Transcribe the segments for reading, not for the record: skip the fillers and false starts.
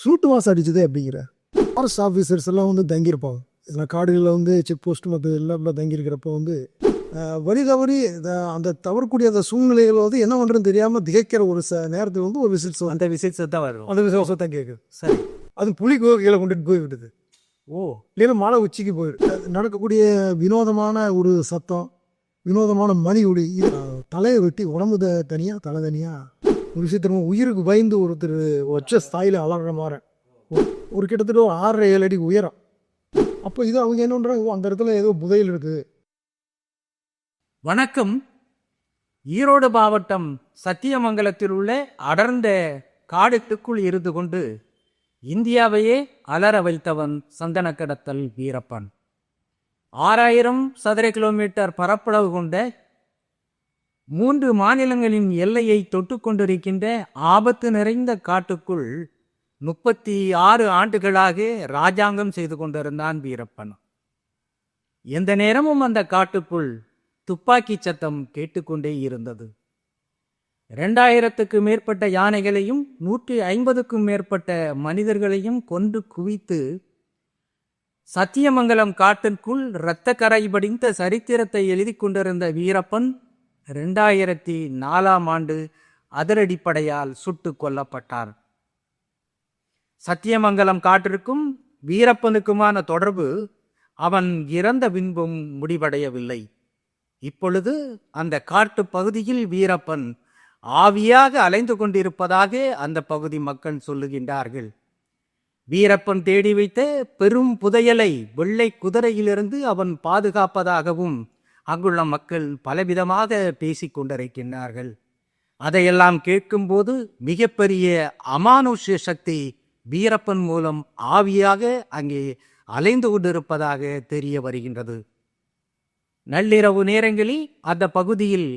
சூட்டு வாசம் அடிச்சதே அப்படிங்கிற ஃபாரஸ்ட் ஆஃபீஸர்ஸ் எல்லாம் வந்து தங்கியிருப்பாங்க. இதில் காடுகளில் வந்து செக் போஸ்ட் மற்ற எல்லாம் தங்கியிருக்கிறப்போ வந்து வழி தவறி அந்த தவறக்கூடிய அந்த சூழ்நிலைகள் வந்து என்ன பண்ணுறதுன்னு தெரியாமல் திகைக்கிற ஒரு நேரத்தில் வந்து ஒரு விசில்ஸ் அந்த விசில்ஸ் தான் வரும். அந்த விசுவாசம் தான் கேட்குது. சரி. அது புலி கீழே கொண்டுட்டு போய் விடுது. ஓ, இல்லைன்னா மலை உச்சிக்கு போயிடுது. நடக்கக்கூடிய வினோதமான ஒரு சத்தம், வினோதமான மணி ஒளி, தலையை வெட்டி உடம்பு தனியாக தலை தனியாக ஒரு விஷயத்திற்கு உயிருக்கு பயந்து ஒருத்தர் வச்ச ஸ்தாயில் அலற மாதிரி ஒரு கிட்டத்தட்ட ஒரு 6.5 அடி உயரம். அப்போ இது அவங்க என்ன பண்ணுறாங்க, அந்த இடத்துல ஏதோ புதையல் இருக்குது. வணக்கம். ஈரோடு மாவட்டம் சத்தியமங்கலத்தில் உள்ள அடர்ந்த காடுகளுக்குள் இருந்து கொண்டு இந்தியாவையே அலற வைத்தவன் சந்தன கடத்தல் வீரப்பன். 6000 சதுர கிலோமீட்டர் பரப்பளவு கொண்ட 3 மாநிலங்களின் எல்லையை தொட்டு கொண்டிருக்கின்ற ஆபத்து நிறைந்த காட்டுக்குள் 36 ஆண்டுகளாக ராஜாங்கம் செய்து கொண்டிருந்தான் வீரப்பன். எந்த நேரமும் அந்த காட்டுக்குள் துப்பாக்கி சத்தம் கேட்டுக்கொண்டே இருந்தது. 2000க்கும் மேற்பட்ட யானைகளையும் 150க்கும் மேற்பட்ட மனிதர்களையும் கொண்டு குவித்து சத்தியமங்கலம் காட்டிற்குள் இரத்த கரை படிந்த சரித்திரத்தை எழுதி கொண்டிருந்த வீரப்பன் 2004ஆம் ஆண்டு அதிரடிப்படையால் சுட்டு கொல்லப்பட்டார். சத்தியமங்கலம் காட்டிற்கும் வீரப்பனுக்குமான தொடர்பு அவன் இறந்த பின்பும் முடிவடையவில்லை. இப்பொழுது அந்த காட்டு பகுதியில் வீரப்பன் ஆவியாக அலைந்து கொண்டிருப்பதாக அந்த பகுதி மக்கள் சொல்லுகின்றார்கள். வீரப்பன் தேடி வைத்த பெரும் புதையலை வெள்ளை குதிரையிலிருந்து அவன் பாதுகாப்பதாகவும் அங்குள்ள மக்கள் பலவிதமாக பேசிக் கொண்டிருக்கின்றார்கள். அதையெல்லாம் கேட்கும்போது மிகப்பெரிய அமானுஷ்ய சக்தி வீரப்பன் மூலம் ஆவியாக அங்கே அலைந்து கொண்டிருப்பதாக தெரிய வருகின்றது. நள்ளிரவு நேரங்களில் அந்த பகுதியில்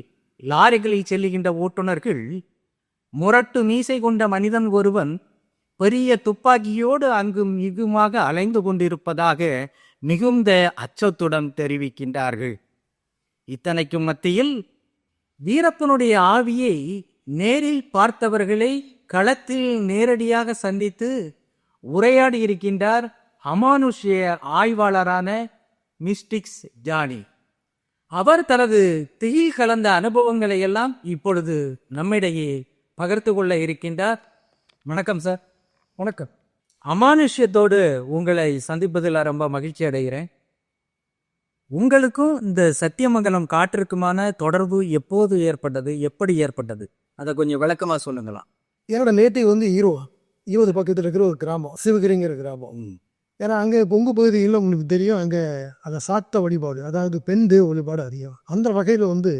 லாரிகளில் செல்லுகின்ற ஓட்டுநர்கள் முரட்டு மீசை கொண்ட மனிதன் ஒருவன் பெரிய துப்பாக்கியோடு அங்கும் இங்குமாக அலைந்து கொண்டிருப்பதாக மிகுந்த அச்சத்துடன் தெரிவிக்கின்றார்கள். இத்தனைக்கும் மத்தியில் வீரப்பனுடைய ஆவியை நேரில் பார்த்தவர்களை களத்தில் நேரடியாக சந்தித்து உரையாடி இருக்கின்றார் அமானுஷ்ய ஆய்வாளரான மிஸ்டிக்ஸ் ஜானி. அவர் தனது திகில் கலந்த அனுபவங்களை எல்லாம் இப்பொழுது நம்மிடையே பகிர்ந்து கொள்ள இருக்கின்றார். வணக்கம் சார். வணக்கம். அமானுஷ்யத்தோடு உங்களை சந்திப்பதில் ரொம்ப மகிழ்ச்சி அடைகிறேன். உங்களுக்கும் இந்த சத்தியமங்கலம் காட்டிற்குமான தொடர்பு எப்போது ஏற்பட்டது, எப்படி ஏற்பட்டது, அதை கொஞ்சம் விளக்கமா சொல்லுங்களா? என்னோட நேட்டிவ் வந்து ஈரோடு பக்கத்தில் இருக்கிற ஒரு கிராமம், சிவகிரிங்கிற கிராமம். ஏன்னா அங்கே பொங்கு பகுதியில் உங்களுக்கு தெரியும், அங்கே அந்த சாத்த வழிபாடு, அதாவது பெண் தேவ வழிபாடு அதிகம். அந்த வகையில் வந்து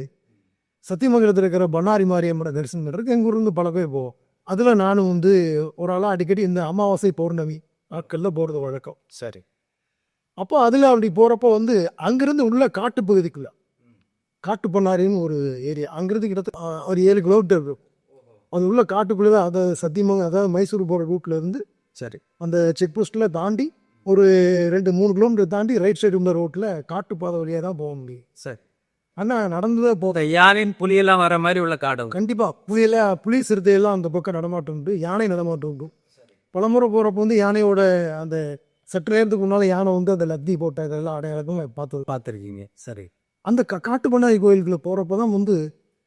சத்தியமங்கலத்தில் இருக்கிற பண்ணாரி மாரியம்மனை தரிசனம் பண்ணுறதுக்கு எங்கள் ஊர்லேருந்து பல பேர் போவோம். அதில் நானும் வந்து ஒரு ஆளாக அடிக்கடி இந்த அமாவாசை பௌர்ணமி நாட்களில் போகிறது வழக்கம். சரி. அப்போ அதில் அப்படி போகிறப்போ வந்து அங்கேருந்து உள்ள காட்டு பகுதிக்குள்ள காட்டு பண்ணாரின்னு ஒரு ஏரியா, அங்கேருந்து கிட்டத்தட்ட ஒரு 7 கிலோமீட்டர் இருக்கும். அது உள்ள காட்டுக்குள்ளே தான், அதை சத்தியமங்கலம் அதாவது மைசூர் போகிற ரூட்டில் இருந்து சரி அந்த செக் போஸ்ட்டில் தாண்டி ஒரு 2-3 கிலோமீட்டர் தாண்டி ரைட் சைடு உள்ள ரோட்டில் காட்டுப்பாதை வழியாக தான் போக முடியும். சரி. ஆனால் நடந்துதான் போதும். யானையின் புலியெல்லாம் வர மாதிரி உள்ள காடு. கண்டிப்பாக புலி சிறுத்தையெல்லாம் அந்த பக்கம் நடமாட்டம் உண்டு, யானை நடமாட்டம் உண்டு. பலமுறை போகிறப்போ வந்து யானையோட அந்த சற்று நேரத்துக்கு முன்னால் யானை வந்து அந்த லத்தி போட்ட இதெல்லாம் அடையாளம் பார்த்துருக்கீங்க. சரி. அந்த காட்டு பண்ணாரி கோயிலுக்குள்ள போகிறப்போ தான் வந்து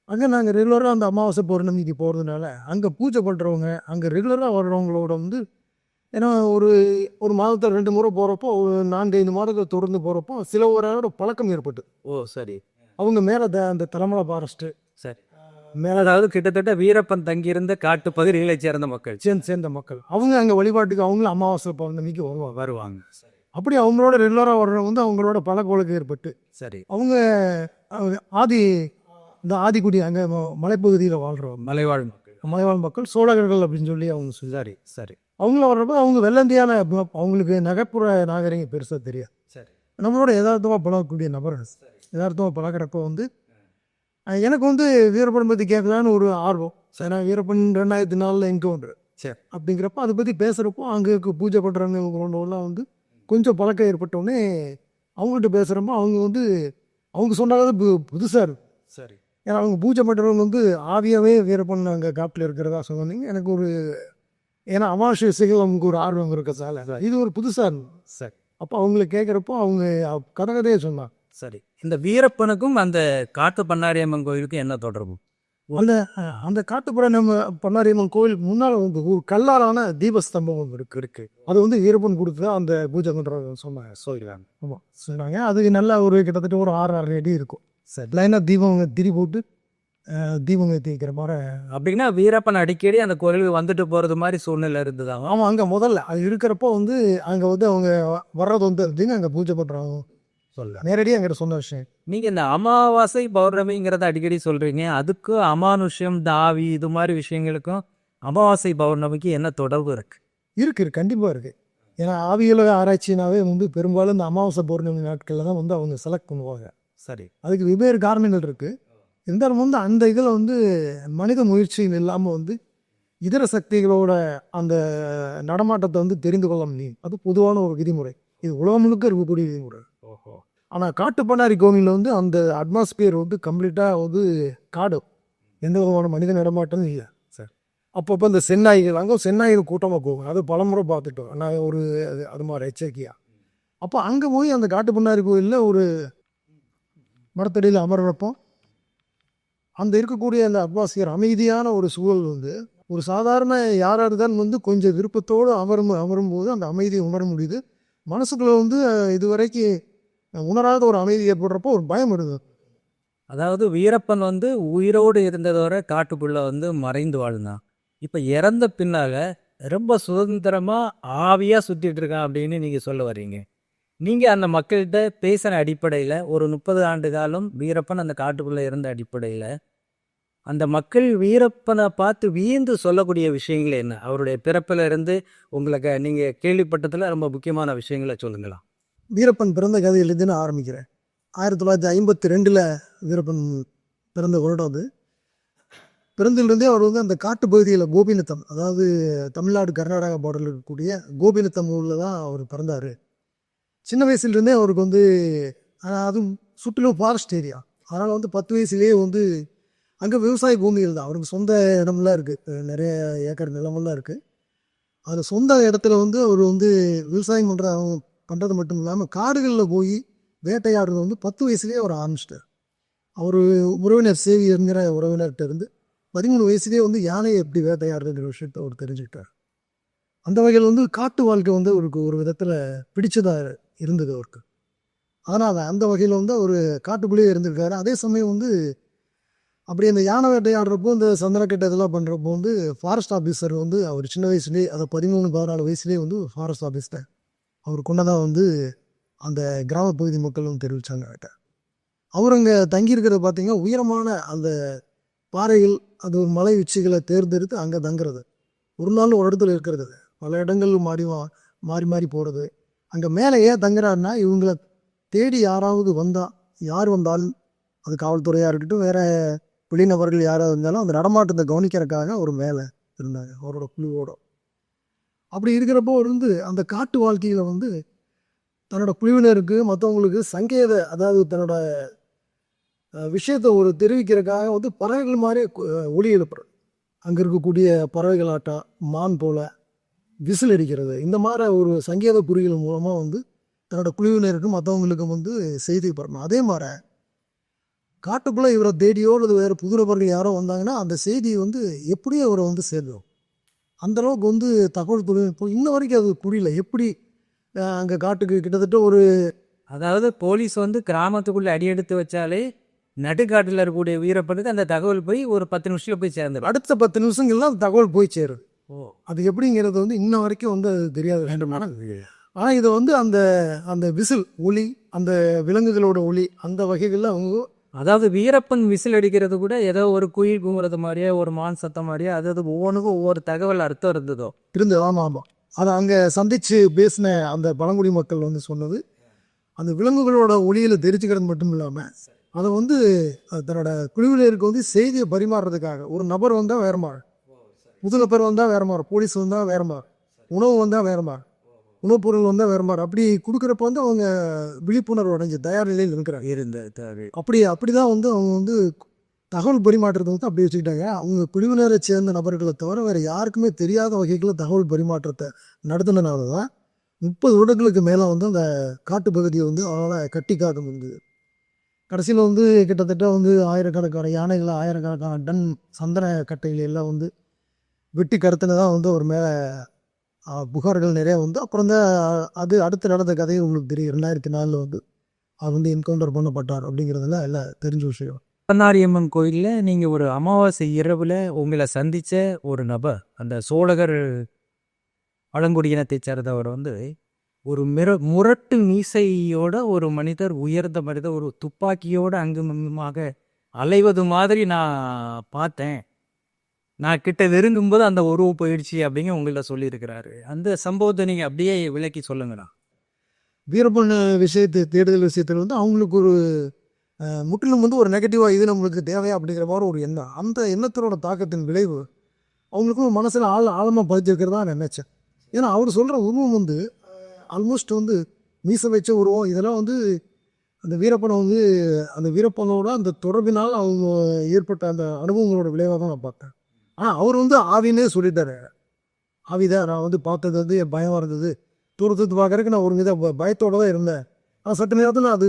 அங்கே நாங்கள் ரெகுலராக அந்த அமாவாசை பௌர்ணமிக்கு போகிறதுனால அங்கே பூஜை பண்ணுறவங்க, அங்கே ரெகுலராக வர்றவங்களோட வந்து ஏன்னா ஒரு மாதத்தில் 2 முறை போகிறப்போ, ஒரு 4-5 மாதத்தை தொடர்ந்து போகிறப்போ சில ஒரு பழக்கம் ஏற்பட்டு. ஓ சரி. அவங்க மேலே அந்த தலைமலை ஃபாரஸ்ட்டு சரி. மேலே அதாவது கிட்டத்தட்ட வீரப்பன் தங்கியிருந்த காட்டு பகுதிகளை சேர்ந்த மக்கள் சேர்ந்த மக்கள் அவங்க அங்கே வழிபாட்டுக்கு அவங்களும் அமாவாசை பௌர்ணமிக்கு வருவாங்க. அப்படி அவங்களோட ரெகுலராக வர்றவங்க வந்து அவங்களோட பழக்கவழக்கம் ஏற்பட்டு சரி. அவங்க இந்த ஆதிக்குடி அங்கே மலைப்பகுதியில் வாழ்கிறவங்க மலைவாழ் மக்கள் சோழகர்கள் அப்படின்னு சொல்லி அவங்க சரி. சரி. அவங்கள வர்றப்போ அவங்க வெள்ளந்தியான, அவங்களுக்கு நகர்ப்புற நாகரிகம் பெருசாக தெரியாது. சரி. நம்மளோட யதார்த்தமாக பழகக்கூடிய நபர்கள் யதார்த்தமாக பழகிறப்போ வந்து எனக்கு வந்து வீரப்பன் பற்றி கேட்கலான்னு ஒரு ஆர்வம். சரி, நான் வீரப்பன் 2004 என்கவுண்டர் சரி அப்படிங்கிறப்ப அதை பற்றி பேசுகிறப்போ அங்கே பூஜை பண்ணுறவங்கலாம் வந்து கொஞ்சம் பழக்கம் ஏற்பட்டோடனே அவங்கள்ட்ட பேசுகிறப்போ அவங்க வந்து அவங்க சொன்னாலும் புதுசாக இருக்கும். சரி. ஏன்னா அவங்க பூஜை பண்ணுறவங்க வந்து ஆவியாகவே வீரப்பன் அங்கே காட்டில் இருக்கிறதா சொன்னீங்க. எனக்கு ஒரு ஏன்னா அமாவாசை இசைகள் நமக்கு ஒரு ஆர்வம் இருக்கதால இது ஒரு புதுசாக இருந்தது. சரி அப்போ அவங்களுக்கு கேட்குறப்போ அவங்க கதகதையே சொன்னாங்க. சரி. இந்த வீரப்பனுக்கும் அந்த காட்டு பண்ணாரியம்மன் கோயிலுக்கும் என்ன தொடர்பு? அந்த அந்த காட்டுப்புற நம்ம பண்ணாரியம்மன் கோயில் முன்னால் வந்து ஒரு கல்லாலான தீபஸ்தம்பம் ஒன்று இருக்கு. அது வந்து வீரப்பன் கொடுத்து தான் அந்த பூஜை பண்ணுறது சொன்னாங்க. சொல்லிடுறாங்க. ஆமாம் சொன்னாங்க. அது நல்லா ஒரு கிட்டத்தட்ட ஒரு 6 அடி இருக்கும். சரி. லைனாக தீபம் திரி போட்டு தீபம் ஏற்றி வைக்கிற மாதிரி. அப்படின்னா வீரப்பன் அடிக்கடி அந்த கோயிலுக்கு வந்துட்டு போறது மாதிரி சூழ்நிலை இருந்ததாங்க. ஆமாம் அங்கே முதல்ல அது இருக்கிறப்போ வந்து அங்கே வந்து அவங்க வர்றது வந்து அப்படின்னு அங்கே பூஜை பண்ணுறாங்க. சொல்ல நேரடியாக எங்கிட்ட சொன்ன விஷயம். நீங்க இந்த அமாவாசை பௌர்ணமிங்கிறத அடிக்கடி சொல்றீங்க. அதுக்கும் அமானுஷ்யம் தாவி இது மாதிரி விஷயங்களுக்கும் அமாவாசை பௌர்ணமிக்கு என்ன தொடர்பு இருக்கு? இருக்கு கண்டிப்பாக இருக்குது. ஏன்னா ஆவியல ஆராய்ச்சினாவே வந்து பெரும்பாலும் இந்த அமாவாசை பௌர்ணமி நாட்களில் தான் வந்து அவங்க செலக்ட் பண்ணுவாங்க. சரி. அதுக்கு வெவ்வேறு காரணங்கள் இருக்குது. இருந்தாலும் வந்து அந்த இதில் வந்து மனித முயற்சிகள் இல்லாமல் வந்து இதர சக்திகளோட அந்த நடமாட்டத்தை வந்து தெரிந்து கொள்ள முடியும். அது பொதுவான ஒரு விதிமுறை. இது உலகம் முழுக்க இருக்கக்கூடிய விதிமுறை. ஓஹோ. ஆனால் காட்டுப்பண்ணாரி கோவிலில் வந்து அந்த அட்மாஸ்பியர் வந்து கம்ப்ளீட்டாக வந்து காடு, எந்த விதமான மனித நடமாட்டமும் இல்லை. சரி. அப்பப்போ இந்த செந்நாய்கள் அங்கே செந்நாய்கள் கூட்டமாக போகும். அது பலமுறை பார்த்துட்டோம் நான் ஒரு அது மாதிரி எச்சரிக்கையாக. அப்போ அங்கே போய் அந்த காட்டுப்பண்ணாரி கோயிலில் ஒரு மரத்தடியில் அமர்றப்போ அந்த இருக்கக்கூடிய அந்த அட்மாஸ்பியர் அமைதியான ஒரு சூழல் வந்து ஒரு சாதாரண யாராக தான் வந்து கொஞ்சம் விருப்பத்தோடு அமரும்போது அந்த அமைதியை உணர முடியுது. மனசுக்குள்ள வந்து இதுவரைக்கும் உணராத ஒரு அமைதி ஏற்படுறப்போ ஒரு பயம் வருது. அதாவது வீரப்பன் வந்து உயிரோடு இருந்ததோட காட்டுக்குள்ள வந்து மறைந்து வாழ்ந்தான். இப்ப இறந்த பின்னால ரொம்ப சுதந்திரமா ஆவியா சுத்திட்டு இருக்கான் அப்படின்னு நீங்க சொல்ல வர்றீங்க. நீங்க அந்த மக்கள்கிட்ட பேசின அடிப்படையில ஒரு 30 ஆண்டு காலம் வீரப்பன் அந்த காட்டுக்குள்ள இருந்த அடிப்படையில அந்த மக்கள் வீரப்பனை பார்த்து வியந்து சொல்லக்கூடிய விஷயங்கள் என்ன? அவருடைய பிறப்பில இருந்து உங்களுக்கு நீங்க கேள்விப்பட்டதுல ரொம்ப முக்கியமான விஷயங்களை சொல்லுங்களா? வீரப்பன் பிறந்த கதையிலேருந்து நான் ஆரம்பிக்கிறேன். 1952 வீரப்பன் பிறந்த வருடம் அது. பிறந்திலிருந்தே அவர் வந்து அந்த காட்டு பகுதியில் கோபிநத்தம், அதாவது தமிழ்நாடு கர்நாடகா பார்டரில் இருக்கக்கூடிய கோபிநத்தம் ஊரில் தான் அவர் பிறந்தார். சின்ன வயசுலேருந்தே அவருக்கு வந்து அதுவும் சுற்றிலும் ஃபாரஸ்ட் ஏரியா. அதனால் வந்து 10 வயசுலேயே வந்து அங்கே விவசாய பூமிகள் தான். அவருக்கு சொந்த இடம்லாம் இருக்குது, நிறைய ஏக்கர் நிலமெல்லாம் இருக்குது. அது சொந்த இடத்துல வந்து அவர் வந்து விவசாயம் பண்ணுறது மட்டும் இல்லாமல் காடுகளில் போய் வேட்டையாடுறது வந்து 10 வயசுலேயே அவர் ஆரம்பிச்சிட்டார். அவர் உறவினர் சேவியருங்கிற உறவினர்கிட்ட இருந்து 13 வயசுலேயே வந்து யானையை எப்படி வேட்டையாடுறதுங்கிற விஷயத்த அவர் தெரிஞ்சுக்கிட்டார். அந்த வகையில் வந்து காட்டு வாழ்க்கை வந்து அவருக்கு ஒரு விதத்தில் பிடிச்சதாக இருந்தது அவருக்கு. ஆனால் அந்த வகையில் வந்து அவர் காட்டுக்குள்ளேயே இருந்திருக்காரு. அதே சமயம் வந்து அப்படி அந்த யானை வேட்டையாடுறப்போ இந்த சந்தனக்கட்டை இதெல்லாம் பண்ணுறப்போ வந்து ஃபாரஸ்ட் ஆஃபீஸர் வந்து அவர் சின்ன வயசுலேயே, அதை 13-14 வயசுலேயே வந்து ஃபாரஸ்ட் ஆஃபீஸர் அவர் கொண்டதாக வந்து அந்த கிராமப்பகுதி மக்களும் தெரிவித்தாங்க அவர்கிட்ட. அவர் அங்கே தங்கியிருக்கிறது பார்த்திங்கன்னா உயரமான அந்த பாறைகள், அது ஒரு மலை உச்சிகளை தேர்ந்தெடுத்து அங்கே தங்குறது. ஒரு நாள் ஒரு இடத்துல இருக்கிறது, பல இடங்கள் மாறி மாறி மாறி போகிறது. அங்கே மேலே ஏன் தங்குறாருன்னா இவங்களை தேடி யாராவது வந்தால், யார் வந்தாலும் அது காவல்துறையாக இருக்கட்டும் வேறு வெளிநபர்கள் யாராவது இருந்தாலும் அந்த நடமாட்டத்தை கவனிக்கிறதுக்காக ஒரு மேலே இருந்தாங்க அவரோட குழுவோட. அப்படி இருக்கிறப்போ அவர் வந்து அந்த காட்டு வாழ்க்கையில் வந்து தன்னோட குழுவினருக்கு மற்றவங்களுக்கு சங்கேத, அதாவது தன்னோட விஷயத்தை ஒரு தெரிவிக்கிறதுக்காக வந்து பறவைகள் மாதிரி ஒலி எழுப்புறது. அங்கே இருக்கக்கூடிய பறவைகளாட்டம் மான் போல் விசில் அடிக்கிறது, இந்த மாதிரி ஒரு சங்கேத குறிகள் மூலமாக வந்து தன்னோட குழுவினருக்கும் மற்றவங்களுக்கும் வந்து செய்தி பரணும். அதே மாதிரி காட்டுக்குள்ளே இவரை தேடியோ அல்லது வேறு புது நபர்கள் யாரோ வந்தாங்கன்னா அந்த செய்தி வந்து எப்படியும் அவரை வந்து சேர்ந்தோம். அந்தளவுக்கு வந்து தகவல் தொழில்நுட்பம் இன்ன வரைக்கும் அது புரியல. எப்படி அங்கே காட்டுக்கு கிட்டத்தட்ட ஒரு, அதாவது போலீஸ் வந்து கிராமத்துக்குள்ள அடி எடுத்து வச்சாலே நடுக்காட்டில் இருக்கக்கூடிய வீரப்பனுக்கு அந்த தகவல் போய் ஒரு 10 நிமிஷத்துல போய் சேர்ந்துடும். அடுத்த 10 நிமிஷங்கள்லாம் அந்த தகவல் போய் சேரும். ஓ. அது எப்படிங்கிறது வந்து இன்ன வரைக்கும் வந்து அது தெரியாது வேண்டுமான. ஆனால் இது வந்து அந்த அந்த விசில் ஒலி, அந்த விலங்குகளோட ஒலி, அந்த வகைகளில் அவங்க, அதாவது வீரப்பன் விசில் அடிக்கிறது கூட ஏதோ ஒரு குயில் கூவுறது மாதிரியே ஒரு மான் சத்தம் மாதிரியே அது ஒவ்வொன்றுக்கும் ஒவ்வொரு தகவல் அர்த்தம் இருந்ததோ இருந்தது. ஆமாம் ஆமாம், அதை அங்கே சந்தித்து பேசின அந்த பழங்குடி மக்கள் வந்து சொன்னது அந்த விலங்குகளோட ஒளியில் தெரிஞ்சுக்கிறது மட்டும் இல்லாமல் அதை வந்து தன்னோட குழுவினருக்கு வந்து செய்தியை பரிமாறுறதுக்காக ஒரு நபர் வந்தால் வேறு மாதிரி, புது நபர் வந்தால் வேறு மாதிரி, போலீஸ் வந்தால் வேறு மாதிரி, உணவு வந்தால் வேறு மாதிரி, உணவுப் பொருள் வந்தால் வேறு மாதிரி, அப்படி கொடுக்குறப்ப வந்து அவங்க விழிப்புணர்வு அடைஞ்சு தயார் நிலையில் இருக்கிறாங்க. இருந்த அப்படி தான் வந்து அவங்க வந்து தகவல் பரிமாற்றத்தை வந்து அப்படி வச்சுக்கிட்டாங்க. அவங்க குழுவினரை சேர்ந்த நபர்களை தவிர வேறு யாருக்குமே தெரியாத வகைகளில் தகவல் பரிமாற்றத்தை நடத்தினனால தான் 30 வருடங்களுக்கு மேலே வந்து அந்த காட்டுப்பகுதியை வந்து அவனால் கட்டி காக்க முடியுது. கடைசியில் வந்து கிட்டத்தட்ட வந்து ஆயிரக்கணக்கான யானைகள், ஆயிரக்கணக்கான டன் சந்தன கட்டைகள் எல்லாம் வந்து வெட்டி கருத்துனதான் வந்து ஒரு மேலே புகார்கள் நிறையா வந்து அப்புறம் தான் அது அடுத்து நடந்த கதையை உங்களுக்கு தெரியும். 2004 வந்து அவர் வந்து என்கவுண்டர் பண்ணப்பட்டார் அப்படிங்கிறதுல எல்லாம் தெரிஞ்ச விஷயம். பண்ணாரியம்மன் கோயிலில் நீங்கள் ஒரு அமாவாசை இரவில் உங்களை சந்தித்த ஒரு நபர், அந்த சோழகர் பழங்குடியினத்தை சேர்ந்தவர் வந்து ஒரு முரட்டு மீசையோட ஒரு மனிதர், உயர்ந்த மனிதர், ஒரு துப்பாக்கியோடு அங்குமாக அலைவது மாதிரி நான் பார்த்தேன். நான் கிட்ட நெருங்கும்போது அந்த உருவம் போயிடுச்சு அப்படிங்க உங்கள்ட்ட சொல்லியிருக்கிறாரு. அந்த சம்பவத்தை நீங்கள் அப்படியே விளக்கி சொல்லுங்கண்ணா. வீரப்பன் தேடுதல் விஷயத்தில் வந்து அவங்களுக்கு ஒரு முற்றிலும் வந்து ஒரு நெகட்டிவாக இது நம்மளுக்கு தேவையா அப்படிங்கிற மாதிரி ஒரு எண்ணம். அந்த எண்ணத்தினோட தாக்கத்தின் விளைவு அவங்களுக்கும் மனசில் ஆழமாக பதிச்சிருக்கிறதா நான் நினச்சேன். ஏன்னா அவர் சொல்கிற உருவம் வந்து ஆல்மோஸ்ட் வந்து மீச வச்ச உருவம். இதெல்லாம் வந்து அந்த வீரப்பனை வந்து அந்த வீரப்பனோட அந்த தொடர்பினால் அவங்க ஏற்பட்ட அந்த அனுபவங்களோட விளைவாக தான் நான் பார்த்தேன். ஆனால் அவர் வந்து ஆவின்னே சொல்லிட்டாரு. ஆவிதான் நான் வந்து பார்த்தது வந்து என் பயமாக இருந்தது. தூரத்து பார்க்கறதுக்கு நான் ஒரு வித பயத்தோடு தான் இருந்தேன். ஆனால் சட்ட நேரத்தில் அது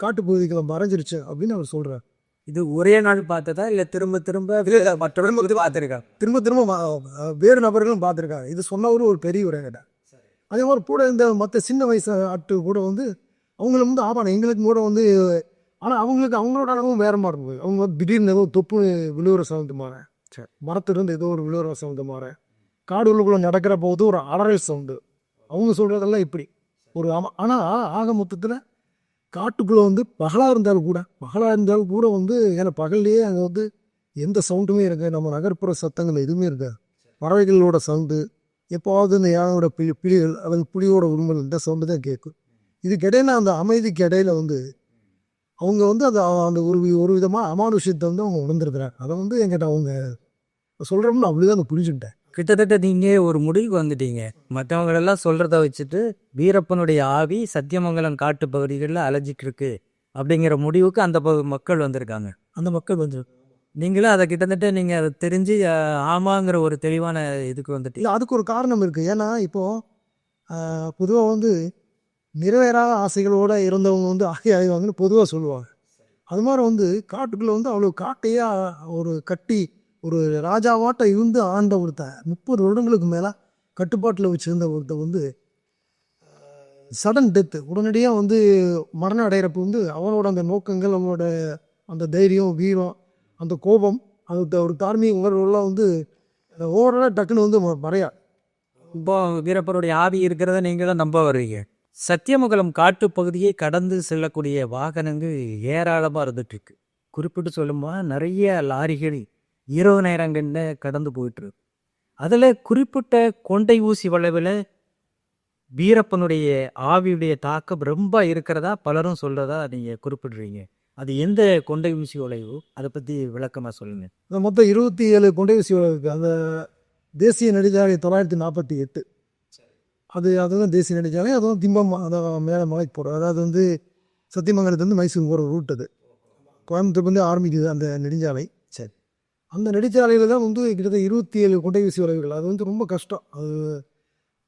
காட்டுப்பகுதிகளை மறைஞ்சிருச்சு அப்படின்னு அவர் சொல்கிறார். இது ஒரே நாள் பார்த்ததா இல்லை திரும்ப திரும்ப மற்றவர்கள் இது பார்த்துருக்காங்க? திரும்ப திரும்ப வேறு நபர்களும் பார்த்துருக்காங்க. இது சொன்னவரும் ஒரு பெரிய உரையிட்ட. அதே மாதிரி கூட இந்த மற்ற சின்ன வயசு ஆட்டு கூட வந்து அவங்கள வந்து ஆமாம் எங்களுக்கு கூட வந்து, ஆனால் அவங்களுக்கு அவங்களோட அனுபவம் வேறு மாதிரி இருந்தது. அவங்க வந்து திடீர்னு ஏதோ தொப்பு விழுவுற சவுண்டு மாறேன், சரி மரத்துலேருந்து ஏதோ ஒரு விழுவுற சவுண்டு மாறேன், காடு உள்ளுக்குள்ளே நடக்கிற போது ஒரு அலறல் சவுண்டு. அவங்க சொல்கிறதெல்லாம் இப்படி ஒரு ஆனால் ஆக மொத்தத்தில் காட்டுக்குள்ளே வந்து பகலாக இருந்தாலும் கூட வந்து ஏன்னா பகல்லையே அங்கே வந்து எந்த சவுண்டுமே இருக்காது. நம்ம நகர்ப்புற சத்தங்கள் எதுவுமே இருக்காது. பறவைகளோட சவுண்டு, எப்போவாவது இந்த யானையோட பிளிகள் அல்லது புலியோட உருமல் இந்த சவுண்டு தான் கேட்கும். இதுக்கு இடையில அந்த அமைதிக்கு இடையில வந்து அவங்க வந்து அந்த ஒரு விதமாக அமானுஷத்தை வந்து அவங்க உணர்ந்துருக்குறாங்க. அதை வந்து என்கிட்ட அவங்க சொல்கிறோம்னு அப்படிதான் நான் புரிஞ்சுக்கிட்டேன். கிட்டத்தட்ட நீங்கள் ஒரு முடிவுக்கு வந்துட்டீங்க. மற்றவங்களெல்லாம் சொல்கிறத வச்சுட்டு வீரப்பனுடைய ஆவி சத்தியமங்கலம் காட்டு பகுதிகளில் அலைஞ்சிட்டு இருக்கு அப்படிங்கிற முடிவுக்கு அந்த மக்கள் வந்திருக்காங்க. அந்த மக்கள் வந்து நீங்களும் அதை கிட்டத்தட்ட நீங்கள் அதை தெரிஞ்சு ஆமாங்கிற ஒரு தெளிவான இதுக்கு வந்துட்டு. இல்லை, அதுக்கு ஒரு காரணம் இருக்குது. ஏன்னா இப்போது பொதுவாக வந்து நிறைவேறாத ஆசைகளோடு இருந்தவங்க வந்து ஆய்வாங்கன்னு பொதுவாக சொல்லுவாங்க. அது மாதிரி வந்து காட்டுக்குள்ளே வந்து அவ்வளோ காட்டையே ஒரு கட்டி ஒரு ராஜாவாட்ட இருந்து ஆண்ட ஒருத்தன் 30 வருடங்களுக்கு மேலே கட்டுப்பாட்டில் வச்சுருந்த ஒருத்தன் வந்து சடன் டெத்து உடனடியாக வந்து மரணம் அடைகிறப்ப வந்து அவனோட அந்த நோக்கங்கள், அவனோட அந்த தைரியம், வீரம், அந்த கோபம், அந்த ஒரு தார்மீக உணர்வுலாம் வந்து ஓவராலாக டக்குன்னு வந்து மறையா. இப்போ வீரப்பனுடைய ஆவி இருக்கிறத நீங்கள் தான் நம்ப வருவீங்க. சத்தியமங்கலம் காட்டு பகுதியை கடந்து செல்லக்கூடிய வாகனங்கள் ஏராளமாக இருந்துகிட்ருக்கு. குறிப்பிட்டு சொல்லும்போது நிறைய லாரிகள் இரவு நேரங்களில் கடந்து போயிட்டுருக்கு. அதில் குறிப்பிட்ட கொண்டை ஊசி வளைவில் வீரப்பனுடைய ஆவியுடைய தாக்கம் ரொம்ப இருக்கிறதா பலரும் சொல்கிறதா நீங்கள் குறிப்பிடுறீங்க. அது எந்த கொண்டை ஊசி வளைவு, அதை பற்றி விளக்கமாக சொல்லுங்கள். மொத்தம் 27 கொண்டை ஊசி வளைவு இருக்குது. அந்த தேசிய நெடுஞ்சாலை 948 அதுதான் தேசிய நெடுஞ்சாலை. அதுவும் திம்பம் அதான் மேலே மலைக்கு போகிறோம். அதாவது வந்து சத்தியமங்கலத்துலேருந்து மைசூர் போகிற ரூட். அது கோயம்புத்தூர்லேருந்து ஆரம்பிக்குது அந்த நெடுஞ்சாலை. சரி, அந்த நெடுஞ்சாலையில் தான் வந்து கிட்டத்தட்ட 27 கொண்டை ஊசி வளைவுகள். அது வந்து ரொம்ப கஷ்டம். அது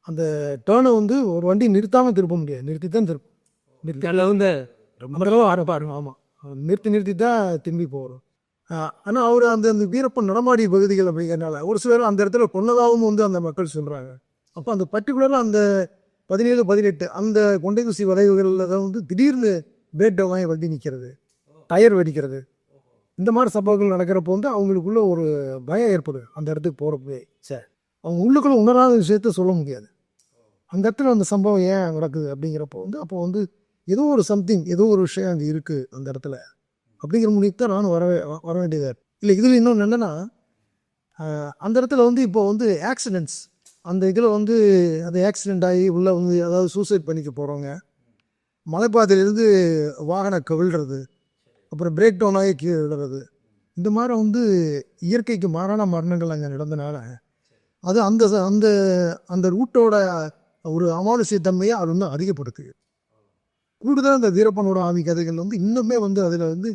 அந்த டேர்னை வந்து ஒரு வண்டி நிறுத்தாமல் திருப்ப முடியாது. நிறுத்தி தான் திருப்போம். ஆமாம், நிறுத்தி தான் திரும்பி போகிறோம். ஆனால் அவர் அந்த வீரப்பன் நடமாடிய பகுதிகள் அப்படிங்கிறனால ஒரு சிலர் அந்த இடத்துல கொன்னதாகவும் வந்து அந்த மக்கள் சொல்கிறாங்க. அப்போ அந்த பர்டிகுலராக அந்த 17, 18 அந்த கொண்டை ஊசி வளைவுகளில் தான் வந்து திடீர்னு பிரேக் டவுன் ஆகி வண்டி நிற்கிறது, டயர் வெடிக்கிறது, இந்த மாதிரி சம்பவங்கள் நடக்கிறப்போ வந்து அவங்களுக்குள்ள ஒரு பயம் ஏற்படுது. அந்த இடத்துக்கு போகிறப்பவே சரி அவங்க உள்ளுக்குள்ளே உணராத விஷயத்த சொல்ல முடியாது. அந்த இடத்துல அந்த சம்பவம் ஏன் நடக்குது அப்படிங்கிறப்போ வந்து அப்போ வந்து ஏதோ ஒரு சம்திங், ஏதோ ஒரு விஷயம் அங்கே இருக்குது அந்த இடத்துல அப்படிங்கிற முடிவுக்கு தான் நானும் வர வேண்டியதாக இருக்குது. இல்லை, இதில் இன்னொன்று என்னென்னா அந்த இடத்துல வந்து இப்போ வந்து ஆக்சிடென்ட்ஸ், அந்த இதில் வந்து அது ஆக்சிடெண்ட் ஆகி உள்ளே வந்து அதாவது சூசைட் பண்ணிக்க போகிறவங்க, மலைப்பாதையிலேருந்து வாகனம் கவிழ்றது, அப்புறம் பிரேக் டவுன் ஆகி கீழே விடுறது, இந்த மாதிரி வந்து இயற்கைக்கு மாறான மரணங்கள் அங்கே நடந்தனால அது அந்த அந்த அந்த ரூட்டோட ஒரு அமானுஷ்யத்தன்மையை அது வந்து அதிகப்படுத்துது. கூடுதலாக அந்த வீரப்பனோட ஆவி கதைகள் வந்து இன்னுமே வந்து அதில் வந்து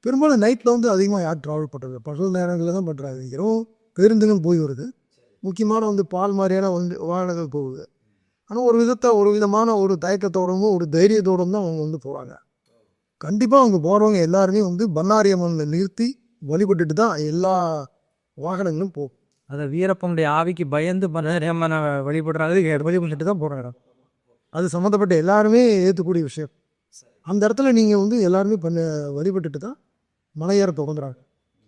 பெரும்பாலும் நைட்டில் வந்து அதிகமாக யார் ட்ராவல் பண்ணுறது, பகல் நேரங்களில் தான் பண்ணுறாங்க. இரவு பேருந்துகள் போய் வருது, முக்கியமான வந்து பால் மாதிரியான வந்து வாகனங்கள் போகுது. ஆனால் ஒரு விதமான ஒரு தயக்கத்தோடவும் ஒரு தைரியத்தோடும் தான் அவங்க வந்து போகிறாங்க. கண்டிப்பாக அவங்க போகிறவங்க எல்லாருமே வந்து பண்ணாரி அம்மனை நிறுத்தி வழிபட்டுட்டு தான் எல்லா வாகனங்களும் போகும். அதை வீரப்பனுடைய ஆவிக்கு பயந்து பண்ண வழிபடுறாரு, வழிபட்டுட்டு தான் போகிறாங்க. அது சம்மந்தப்பட்ட எல்லாருமே ஏற்றுக்கூடிய விஷயம். அந்த இடத்துல நீங்கள் வந்து எல்லாருமே வழிபட்டுட்டு தான் மலையேற தொடங்குறாங்க.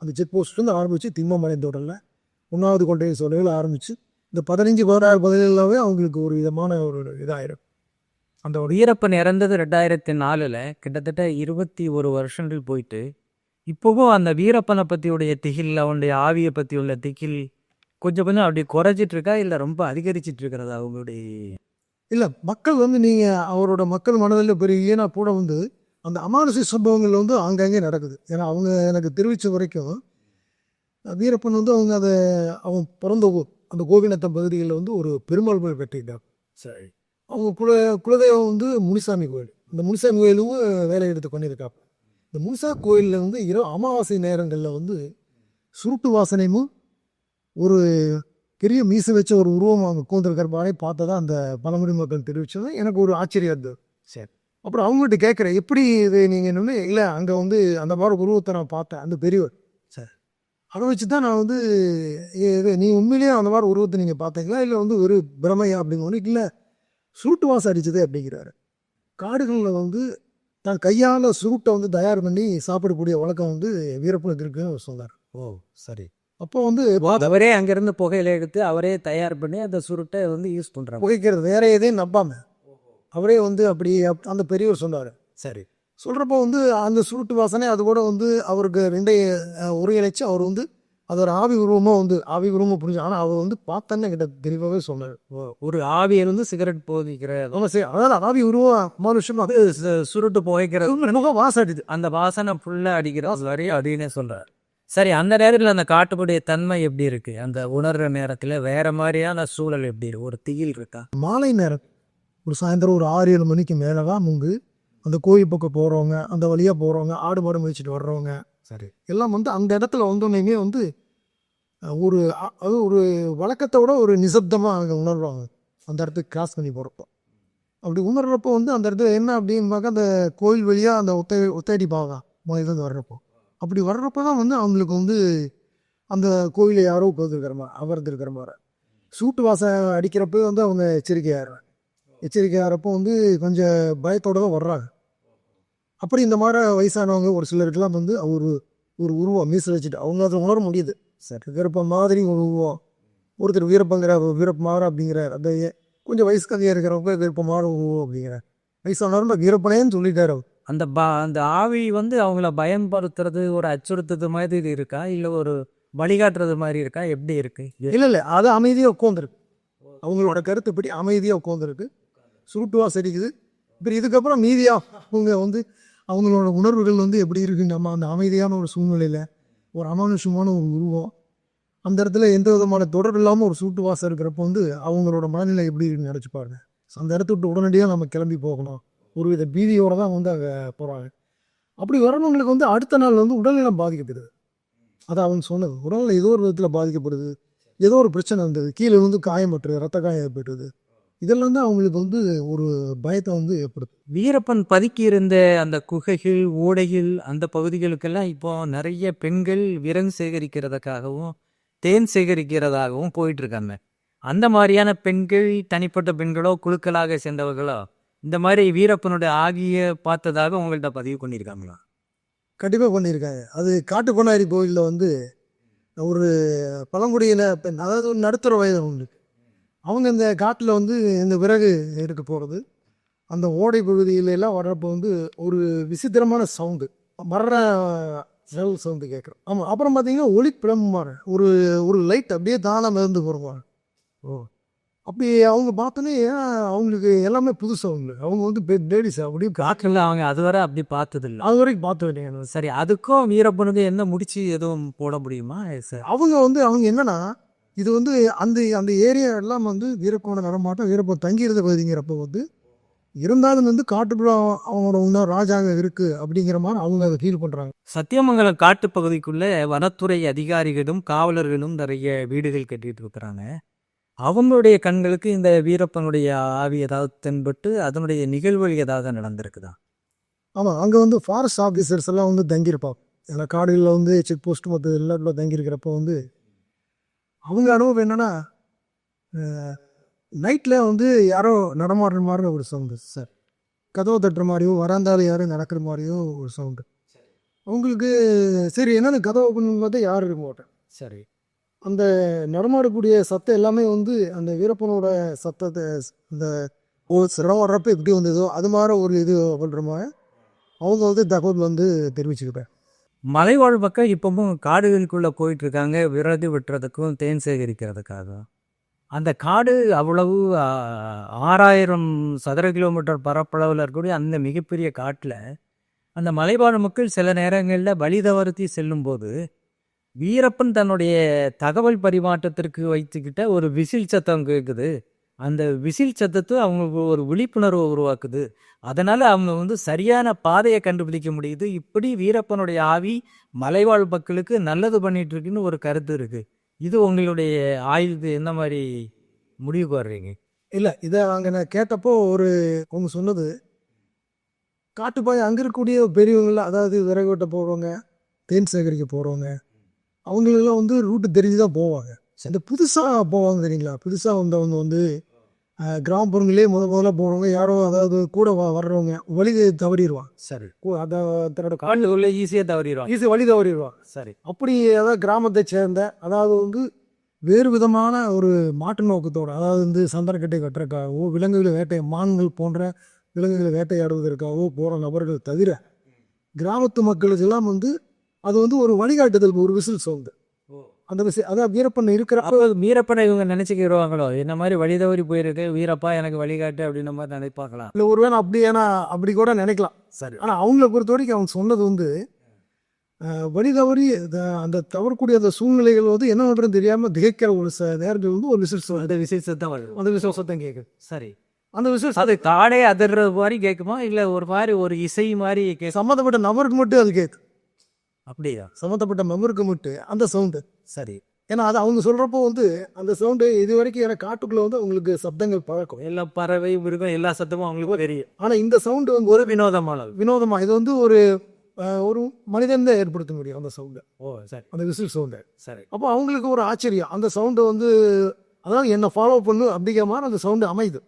அந்த செக் போஸ்ட்லேருந்து ஆரம்பித்து திம்மமலை தொடரில் 1வது கொண்டை சோலைகள் ஆரம்பித்து இந்த 15, 16, 17 அவங்களுக்கு ஒரு விதமான ஒரு இதாயிரும். அந்த வீரப்பன் இறந்தது 2004 கிட்டத்தட்ட 21 வருஷங்கள் போயிட்டு இப்போவும் அந்த வீரப்பனை பற்றியுடைய திகில், அவனுடைய ஆவியை பற்றி உள்ள திகில் கொஞ்சம் கொஞ்சம் அப்படி குறைஞ்சிட்டு இருக்கா, இல்லை ரொம்ப அதிகரிச்சிட்டு இருக்கிறதா அவங்களுடைய? இல்லை, மக்கள் வந்து நீங்கள் அவரோட மக்கள் மனதில் பெரிய ஏன்னா கூட வந்து அந்த அமானுஷ்ய சம்பவங்கள் வந்து ஆங்காங்கே நடக்குது. ஏன்னா அவங்க எனக்கு தெரிவித்த வரைக்கும் வீரப்பன் வந்து அவன் பிறந்த ஊர் அந்த கோபிநத்தம் பகுதிகளில் வந்து ஒரு பெருமாள் கோயில் கட்டிக்கிட்டார். சரி. அவங்க குலதெய்வம் வந்து முனிசாமி கோயில். இந்த முனிசாமி கோயிலும் வேலை எடுத்து பண்ணியிருக்காங்க. இந்த முனிசா கோயிலில் வந்து அமாவாசை நேரங்களில் வந்து சுருட்டு வாசனையும் ஒரு பெரிய மீசை வச்ச ஒரு உருவம் அவங்க உட்காந்துருக்கிற மாதிரி பார்த்ததான் அந்த பழங்குடி மக்கள் தெரிவித்தது எனக்கு ஒரு ஆச்சரியம் இருந்தது. சரி. அப்புறம் அவங்ககிட்ட கேட்குறேன், எப்படி இது நீங்கள் என்ன? இல்லை, அங்கே வந்து அந்த மாதிரி உருவத்தை நான் பார்த்தேன், அந்த பெரியவர். சரி. அதை வச்சு தான் நான் வந்து இது நீ உண்மையிலேயே அந்த மாதிரி உருவத்தை நீங்கள் பார்த்தீங்களா, இல்லை வந்து ஒரு பிரமையா அப்படிங்கன்னு. இல்லை, சுருட்டு வாசம் அடிச்சது அப்படிங்கிறாரு. காடுகளில் வந்து தான் கையால் சுருட்டை வந்து தயார் பண்ணி சாப்பிடக்கூடிய வழக்கம் வந்து வீரப்பனுக்கு இருக்குன்னு சொன்னார். ஓ, சரி. அப்போ வந்து அவரே அங்கேருந்து புகையில எடுத்து அவரே தயார் பண்ணி அந்த சுருட்டை வந்து யூஸ் பண்ணுறாங்க. புகைக்கிறது வேற எதையும் நம்பாம அவரே வந்து அப்படி அந்த பெரியவர் சொன்னார். சரி. சொல்கிறப்போ வந்து அந்த சுருட்டு வாசனை அது கூட வந்து அவருக்கு ஒருங்கிணைச்சு அவர் வந்து அது ஒரு ஆவி உருவமாக புரிஞ்சு. ஆனால் அவர் வந்து பார்த்தோன்னே கிட்ட தெளிவாகவே சொன்னார். ஒரு ஆவி இருந்து சிகரெட் போதிக்கிற அதாவது ஆவி உருவம் மனுஷம் அது சுருட்டு புகைக்கிறது வாசம் அடிது. அந்த வாசனை ஃபுல்லாக அடிக்கிற வரி அப்படின்னு சொல்கிறார். சரி, அந்த நேரத்தில் அந்த காட்டுப்புடைய தன்மை எப்படி இருக்கு? அந்த உணர்கிற நேரத்தில் வேற மாதிரியான சூழல் எப்படி இருக்கு? ஒரு திகில் இருக்கா? மாலை நேரம் ஒரு சாயந்தரம் ஒரு 6-7 மணிக்கு மேலே தான் அந்த கோயில் பக்கம் போகிறவங்க, அந்த வழியாக போகிறவங்க, ஆடு மாடு மேய்ச்சிட்டு வர்றவங்க, சரி, எல்லாம் வந்து அந்த இடத்துல வந்தோடனே வந்து அது ஒரு வழக்கத்தோட ஒரு நிசப்தமாக அங்கே உணர்வாங்க. அந்த இடத்துக்கு கிராஸ் பண்ணி போகிறப்போ அப்படி உணர்றப்போ வந்து அந்த இடத்துல என்ன அப்படின்னாக்கா அந்த கோயில் வழியாக அந்த ஒத்தடி பாகம் முதல்ல வர்றப்போ அப்படி வர்றப்போ தான் வந்து அவங்களுக்கு வந்து அந்த கோயிலை யாரோ அமர்ந்திருக்கிற மாதிரி சூட்டு வாசம் அடிக்கிறப்போ வந்து அவங்க எச்சரிக்கையாகிறப்போ வந்து கொஞ்சம் பயத்தோடு தான் வர்றாங்க. அப்படி இந்த மாதிரி வயசானவங்க ஒரு சிலருக்கெல்லாம் வந்து ஒரு உருவம் மீசை வச்சுட்டு அவங்க அதை உணர முடியுது. சரி, வீரப்பன் மாதிரி ஒரு உருவம், ஒருத்தர் வீரப்பமாற அப்படிங்கிறார். அந்த கொஞ்சம் வயசு கதையாக இருக்கிறவங்க வீரப்பமாற உருவம் அப்படிங்கிறார். வயசானவரும் வீரப்பனேன்னு சொல்லிட்டார். அந்த ஆவி வந்து அவங்கள பயன்படுத்துறது, ஒரு அச்சுறுத்துறது மாதிரி இது இருக்கா, இல்லை ஒரு வழிகாட்டுறது மாதிரி இருக்கா, எப்படி இருக்கு? இல்லை, அது அமைதியாக உட்காந்துருக்கு. அவங்களோட கருத்துப்படி அமைதியாக உட்காந்துருக்கு. சுருட்டுவா சரிக்குது. இப்போ இதுக்கப்புறம் மீதியாக அவங்க வந்து அவங்களோட உணர்வுகள் வந்து எப்படி இருக்கு, நம்ம அந்த அமைதியான ஒரு சூழ்நிலையில் ஒரு அமானுஷமான ஒரு உருவம் அந்த இடத்துல எந்த விதமான தொடர்பு இல்லாமல் ஒரு சூட்டு வாசம் இருக்கிறப்போ வந்து அவங்களோட மனநிலை எப்படி இருக்குன்னு நினச்சி பாருங்க. அந்த இடத்த விட்டு உடனடியாக நம்ம கிளம்பி போகணும், ஒரு வித பீதியோடு தான் வந்து அங்கே போகிறாங்க. அப்படி வரவங்களுக்கு வந்து அடுத்த நாள் வந்து உடல்நலம் பாதிக்கப்படுது. அதை அவங்க சொன்னது, உடல்நிலை ஏதோ ஒரு விதத்தில் பாதிக்கப்படுது, ஏதோ ஒரு பிரச்சனை இருந்தது, கீழே வந்து காயமற்று ரத்த காயம் ஏற்பட்டுது. இதெல்லாம் தான் அவங்களுக்கு வந்து ஒரு பயத்தை வந்து ஏற்படுது. வீரப்பன் பதுக்கி இருந்த அந்த குகைகள், ஓடைகள், அந்த பகுதிகளுக்கெல்லாம் இப்போ நிறைய பெண்கள் விறகு சேகரிக்கிறதுக்காகவும் தேன் சேகரிக்கிறதாகவும் போயிட்டு இருக்காங்க. அந்த மாதிரியான பெண்கள், தனிப்பட்ட பெண்களோ குழுக்களாக சேர்ந்தவர்களோ இந்த மாதிரி வீரப்பனுடைய ஆகிய பார்த்ததாக உங்கள்கிட்ட பதிவு பண்ணியிருக்காங்களா? கண்டிப்பாக பண்ணியிருக்காங்க. அது காட்டுப்பண்ணாரி கோயிலில் வந்து ஒரு பழங்குடியின பெண், அதாவது ஒரு நடுத்தர வயது உண்டு, அவங்க இந்த காட்டில் வந்து இந்த விறகு எடுக்க போகிறது, அந்த ஓடை பகுதியிலெல்லாம் வர்றப்போ வந்து ஒரு விசித்திரமான சவுண்டு, மர்ற சவுண்டு கேட்குறோம். ஆமாம். அப்புறம் பார்த்தீங்கன்னா ஒளிப்பிழம்புமாறு ஒரு லைட் அப்படியே தானாக மிதந்து போடுவாங்க. அப்படி அவங்க பார்த்தோன்னே அவங்களுக்கு எல்லாமே புதுசு. அவங்க வந்து லேடிஸ் அப்படியே காட்டில் அவங்க அதுவரை அப்படி பார்த்தது இல்லை, அது வரைக்கும் பார்த்து வேண்டிய. சரி, அதுக்கும் வீரப்பனுக்கு என்ன முடிச்சு எதுவும் போட முடியுமா? சார், அவங்க என்னன்னா இது வந்து அந்த ஏரியா எல்லாம் வந்து வீரப்பனோட நடமாட்டம், வீரப்பன் தங்கியிருந்த பகுதிங்கிறப்ப வந்து இருந்தாலும் வந்து காட்டுக்குள்ள அவனோட இன்னும் ராஜாங்க இருக்கு அப்படிங்கிற மாதிரி அவங்க அதை ஃபீல் பண்றாங்க. சத்தியமங்கலம் காட்டுப்பகுதிக்குள்ள வனத்துறை அதிகாரிகளும் காவலர்களும் நிறைய வீடுகள் கட்டிட்டு இருக்கிறாங்க. அவங்களுடைய கண்களுக்கு இந்த வீரப்பனுடைய ஆவி ஏதாவது தென்பட்டு அதனுடைய நிகழ்வுகள் ஏதாவது நடந்திருக்குதா? ஆமா, அங்க வந்து ஃபாரஸ்ட் ஆஃபீஸர்ஸ் எல்லாம் வந்து தங்கியிருப்பாங்க. ஏன்னா காடுகளில் வந்து செக் போஸ்ட் மற்ற எல்லாத்துல தங்கியிருக்கிறப்ப வந்து அவங்க அனுபவம் என்னன்னா, நைட்டில் வந்து யாரோ நடமாடுற மாதிரி ஒரு சவுண்டு சார், கதவை தட்டுற மாதிரியோ வராந்தால யாரும் நடக்கிற மாதிரியோ ஒரு சவுண்டு. அவங்களுக்கு சரி என்னென்னு கதவை ஓப்பன் பண்ணி பார்த்தா யாரும் இருக்க மாட்டேன். சரி. அந்த நடமாடக்கூடிய சத்தம் எல்லாமே வந்து அந்த வீரப்பனோட சத்தத்தை அந்த சிரம் வர்றப்ப எப்படி வந்ததோ அது மாதிரி ஒரு இது பண்ணுற மாதிரி அவங்க வந்து தகவல் வந்து தெரிவிச்சுக்கிட்டேன். மலைவாழ் மக்கள் இப்பவும் காடுகளுக்குள்ள போயிட்டு இருக்காங்க, விறகு வெட்டுறதுக்கும் தேன் சேகரிக்கிறதுக்காக. அந்த காடு அவ்வளவு 6000 சதுர கிலோமீட்டர் பரப்பளவில் இருக்கக்கூடிய அந்த மிகப்பெரிய காட்டில் அந்த மலைவாழ் மக்கள் சில நேரங்களில் வழி தவறுத்தி செல்லும்போது வீரப்பன் தன்னுடைய தகவல் பரிமாற்றத்திற்கு வைத்துக்கிட்ட ஒரு விசில் சத்தம் கேட்குது. அந்த விசில் சத்தத்தை அவங்களுக்கு ஒரு விழிப்புணர்வை உருவாக்குது. அதனால அவங்க வந்து சரியான பாதையை கண்டுபிடிக்க முடியுது. இப்படி வீரப்பனுடைய ஆவி மலைவாழ் மக்களுக்கு நல்லது பண்ணிட்டு இருக்குன்னு ஒரு கருத்து இருக்கு. இது உங்களுடைய ஆய்வுக்கு என்ன மாதிரி முடிவுக்கு வர்றீங்க? இல்லை, இதை அங்கே நான் கேட்டப்போ அவங்க சொன்னது, காட்டுப்பாய் அங்கே இருக்கக்கூடிய பெரியவங்கள, அதாவது விறகு வெட்ட போகிறவங்க, தேன் சேகரிக்க போகிறவங்க, அவங்களெல்லாம் வந்து ரூட்டு தெரிஞ்சு தான் போவாங்க. இந்த புதுசாக போவாங்க தெரியுங்களா, புதுசாக வந்தவங்க வந்து கிராமப்புறங்களே முதல்ல போகிறவங்க யாரோ, அதாவது கூட வர்றவங்க வழி தவறிடுவான். சரி. அதை தன்னோட காட்டுக்குள்ள ஈஸியாக தவறிடுவான். வழி தவறிடுவான். சரி. அப்படி அதாவது கிராமத்தை சேர்ந்த, அதாவது வந்து வேறு விதமான ஒரு மாட்டு நோக்கத்தோடு, அதாவது வந்து சந்தனக்கட்டை கட்டுறதுக்காகவோ விலங்குகளை மான்கள் போன்ற விலங்குகளை வேட்டையாடுவதற்காகவோ போகிற நபர்கள் தவிர கிராமத்து மக்களுக்கெல்லாம் வந்து அது வந்து ஒரு வழிகாட்டுதல், ஒரு விசில் சவுண்டு. அந்த விசில் அதான் வீரப்பன் இருக்கிறப்ப வீரப்பனை இவங்க நினைச்சுக்கிடுவாங்களோ, என்ன மாதிரி வழி தவறி போயிருக்கு, வீரப்பா எனக்கு வழிகாட்டு அப்படின்ற மாதிரி நினைப்பாங்களா? இல்லை, ஒருவேளை அப்படி கூட நினைக்கலாம். சரி. ஆனால் அவங்கள பொறுத்த வரைக்கும் அவங்க சொன்னது வந்து வழி தவறி அந்த தவறக்கூடிய அந்த சூழ்நிலைகள் வந்து என்ன பண்ணுறதுன்னு தெரியாமல் திகைக்கிற ஒரு நேரத்தில் வந்து ஒரு விசில் அந்த விசில் சத்தம் வருது. அந்த விசில் சத்தம் கேட்குது. சரி. அந்த விசில் அது காடே அதிர்றது மாதிரி கேட்குமா, இல்லை ஒரு மாதிரி ஒரு இசை மாதிரி சம்மந்தப்பட்ட நபருக்கு மட்டும் அது கேட்கு. அப்படியா? சம்மந்தப்பட்ட மெம்பருக்கு மட்டும் அந்த சவுண்டு. சரி. ஏன்னா அது அவங்க சொல்கிறப்போ வந்து அந்த சவுண்டு இது வரைக்கும் எனக்கு காட்டுக்குள்ளே வந்து அவங்களுக்கு சப்தங்கள் பழக்கம். எல்லா பறவை மிருகம் எல்லா சத்தமும் அவங்களுக்கும் தெரியும். ஆனால் இந்த சவுண்டு வந்து ஒரு வினோதமாக இது வந்து ஒரு மனிதன் தான் ஏற்படுத்த முடியும் அந்த சவுண்டை. ஓ சரி. அந்த விசில் சவுண்டை. சரி. அப்போ அவங்களுக்கு ஒரு ஆச்சரியம், அந்த சவுண்டை வந்து அதாவது என்னை ஃபாலோ பண்ணு அப்படிங்கிற மாதிரி அந்த சவுண்டு அமையுது.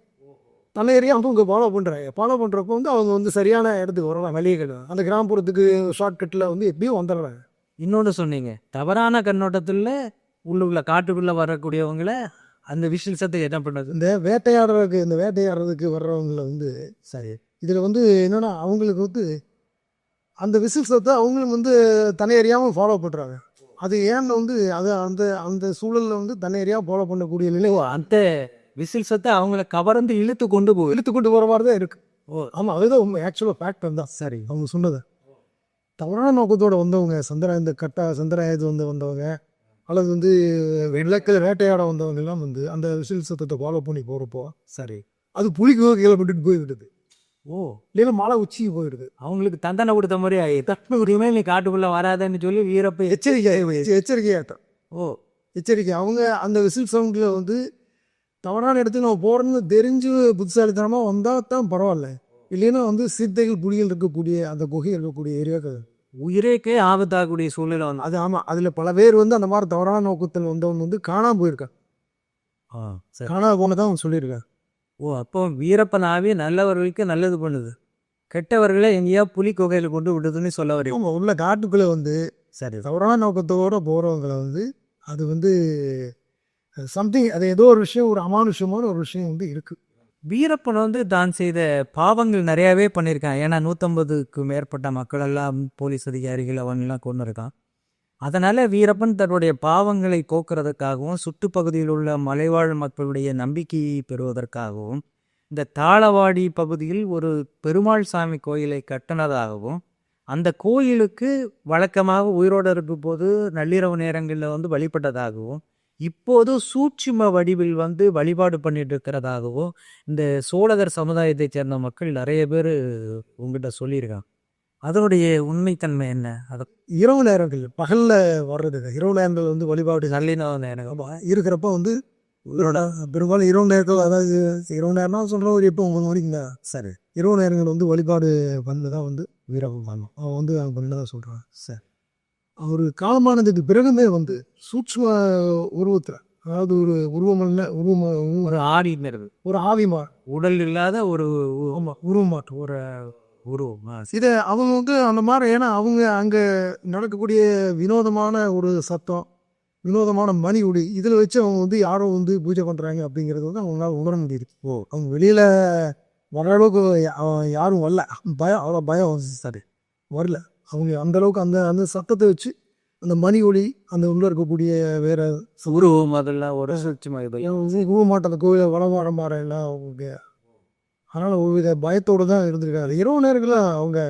நல்ல ஏரியா அவங்க ஃபாலோ பண்ணுறப்போ வந்து அவங்க வந்து சரியான இடத்துக்கு வரலாம், வெளியே கிடையாது. அந்த கிராமப்புறத்துக்கு ஷார்ட்கட்டில் வந்து எப்படியும் வந்துடுறாங்க. இன்னொன்று சொன்னீங்க, தவறான கண்ணோட்டத்தில் உள்ள காட்டுக்குள்ளே வரக்கூடியவங்கள அந்த விசில் சத்தை என்ன பண்ணுறது? இந்த வேட்டையாடுறதுக்கு வர்றவங்கள வந்து சரி. இதில் வந்து என்னென்னா அவங்களுக்கு வந்து அந்த விசில் சத்தை அவங்களும் வந்து தனி அறியாமல் ஃபாலோ பண்ணுறாங்க. அது ஏன்னு வந்து அது அந்த அந்த சூழலில் வந்து தனி அறியாமல் ஃபாலோ பண்ணக்கூடிய நிலை. அந்த விசில் சத்தை அவங்கள கவர்ந்து இழுத்து கொண்டு போகிற மாதிரி தான் இருக்குது. ஓ ஆமாம், அதுதான் உண்மை. ஆக்சுவலாக ஃபேக்ட் தான். சரி. அவங்க சொன்னது தவறான நோக்கத்தோடு வந்தவங்க, இந்த சந்திராயத்து வந்தவங்க அல்லது வந்து வேட்டையாட வந்தவங்க எல்லாம் வந்து அந்த விசில் சத்தத்தை ஃபாலோ பண்ணி போகிறப்போ சரி அது புலிக்கு கீழே விட்டுட்டு போய்விடுது. ஓ, இல்லைன்னா மழை உச்சிக்கு போயிடுது. அவங்களுக்கு தண்டனை கொடுத்த மாதிரி ஆகிடுது. உரிமை நீ காட்டுக்குள்ளே வராதுன்னு சொல்லி வீரப்ப எச்சரிக்கையாகட்டும். ஓ எச்சரிக்கை. அவங்க அந்த விசில் சவுண்டில் வந்து தவறான இடத்துக்கு நம்ம போகிறோன்னு தெரிஞ்சு புத்திசாலித்தனமாக வந்தால் தான் பரவாயில்ல. இல்லைன்னா வந்து சித்தைகள் புலிகள் இருக்கக்கூடிய அந்த குகை இருக்கக்கூடிய ஏரியாவுக்கு உயிரேக்கே ஆபத்தாகக்கூடிய சூழ்நிலை வந்து அது. ஆமாம், அதில் பல பேர் வந்து அந்த மாதிரி தவறான நோக்கத்தில் வந்தவங்க வந்து காணாமல் போயிருக்கான். காணாம போனதான் அவன் சொல்லியிருக்கான். ஓ, அப்போ வீரப்பன் ஆவி நல்லவர்களுக்கு நல்லது பண்ணுது, கெட்டவர்களை எங்கேயா புலி குகையில் கொண்டு விடுதுன்னு சொல்ல வரையும். உள்ள காட்டுக்குள்ளே வந்து சரி தவறான நோக்கத்தோடு போகிறவங்களை வந்து அது வந்து சம்திங், அது ஏதோ ஒரு விஷயம், ஒரு அமானுஷமான ஒரு விஷயம் வந்து இருக்குது. வீரப்பன் வந்து தான் செய்த பாவங்கள் நிறையாவே பண்ணியிருக்கான். ஏன்னா 150க்கு மேற்பட்ட மக்களெல்லாம் போலீஸ் அதிகாரிகள் அவங்கெல்லாம் கொண்டு இருக்கான். அதனால் வீரப்பன் தன்னுடைய பாவங்களை போக்குறதுக்காகவும் சுற்றுப்பகுதியில் உள்ள மலைவாழ் மக்களுடைய நம்பிக்கையை பெறுவதற்காகவும் இந்த தாளவாடி பகுதியில் ஒரு பெருமாள் சாமி கோயிலை கட்டினதாகவும், அந்த கோயிலுக்கு வழக்கமாக உயிரோடு இருக்கும் போது நள்ளிரவு நேரங்களில் வந்து வழிபட்டதாகவும், இப்போதும் சூட்சும வடிவில் வந்து வழிபாடு பண்ணிட்டு இருக்கிறதாகவும் இந்த சோழகர் சமுதாயத்தை சேர்ந்த மக்கள் நிறைய பேர் உங்ககிட்ட சொல்லியிருக்காங்க. அதனுடைய உண்மைத்தன்மை என்ன? அதை இரவு நேரங்கள் பகல்ல வர்றது இல்லை. இரவு நேரங்கள் வந்து வழிபாடு நல்லினம் நேரம் இருக்கிறப்ப வந்து பெரும்பாலும் இரவு நேரங்கள், அதாவது இரவு நேரம்னா சொல்ற ஒரு 8-9 மணிக்குங்க. சரி. இரவு நேரங்கள் வந்து வழிபாடு பண்ணு தான் வந்து வீரப்பன் பண்ணணும். அவன் வந்து அவங்க பண்ணதான் சொல்றான். சரி. அவர் காலமானதுக்கு பிறகுமே வந்து சூட்சும உருவத்தில், அதாவது ஒரு ஒரு ஆடிங்கிறது ஒரு ஆவிமா உடல் இல்லாத ஒரு உருவமாட்டம். ஒரு உருவம். இதை அவங்க வந்து அந்த மாதிரி, ஏன்னா அவங்க அங்கே நடக்கக்கூடிய வினோதமான ஒரு சத்தம், வினோதமான மணி ஒளி, இதில் வச்சு அவங்க வந்து யாரோ வந்து பூஜை பண்ணுறாங்க அப்படிங்கிறது வந்து அவங்களால உணர முடியுது. அவங்க வெளியில் வர அளவுக்கு யாரும் வரல. பயம், அவ்வளோ பயம். சரி. வரல அவங்க அந்த அளவுக்கு. அந்த அந்த சத்தத்தை வச்சு அந்த மணி ஒளி, அந்த உள்ள இருக்கக்கூடிய வேற உருவம் அதெல்லாம் ஒரு சூட்சும உருவமாட்டம், அந்த கோயிலை வளமாற எல்லாம் அவங்க. அதனால் ஒருவித பயத்தோடு தான் இருந்திருக்காரு. இரவு நேரங்களில் அவங்க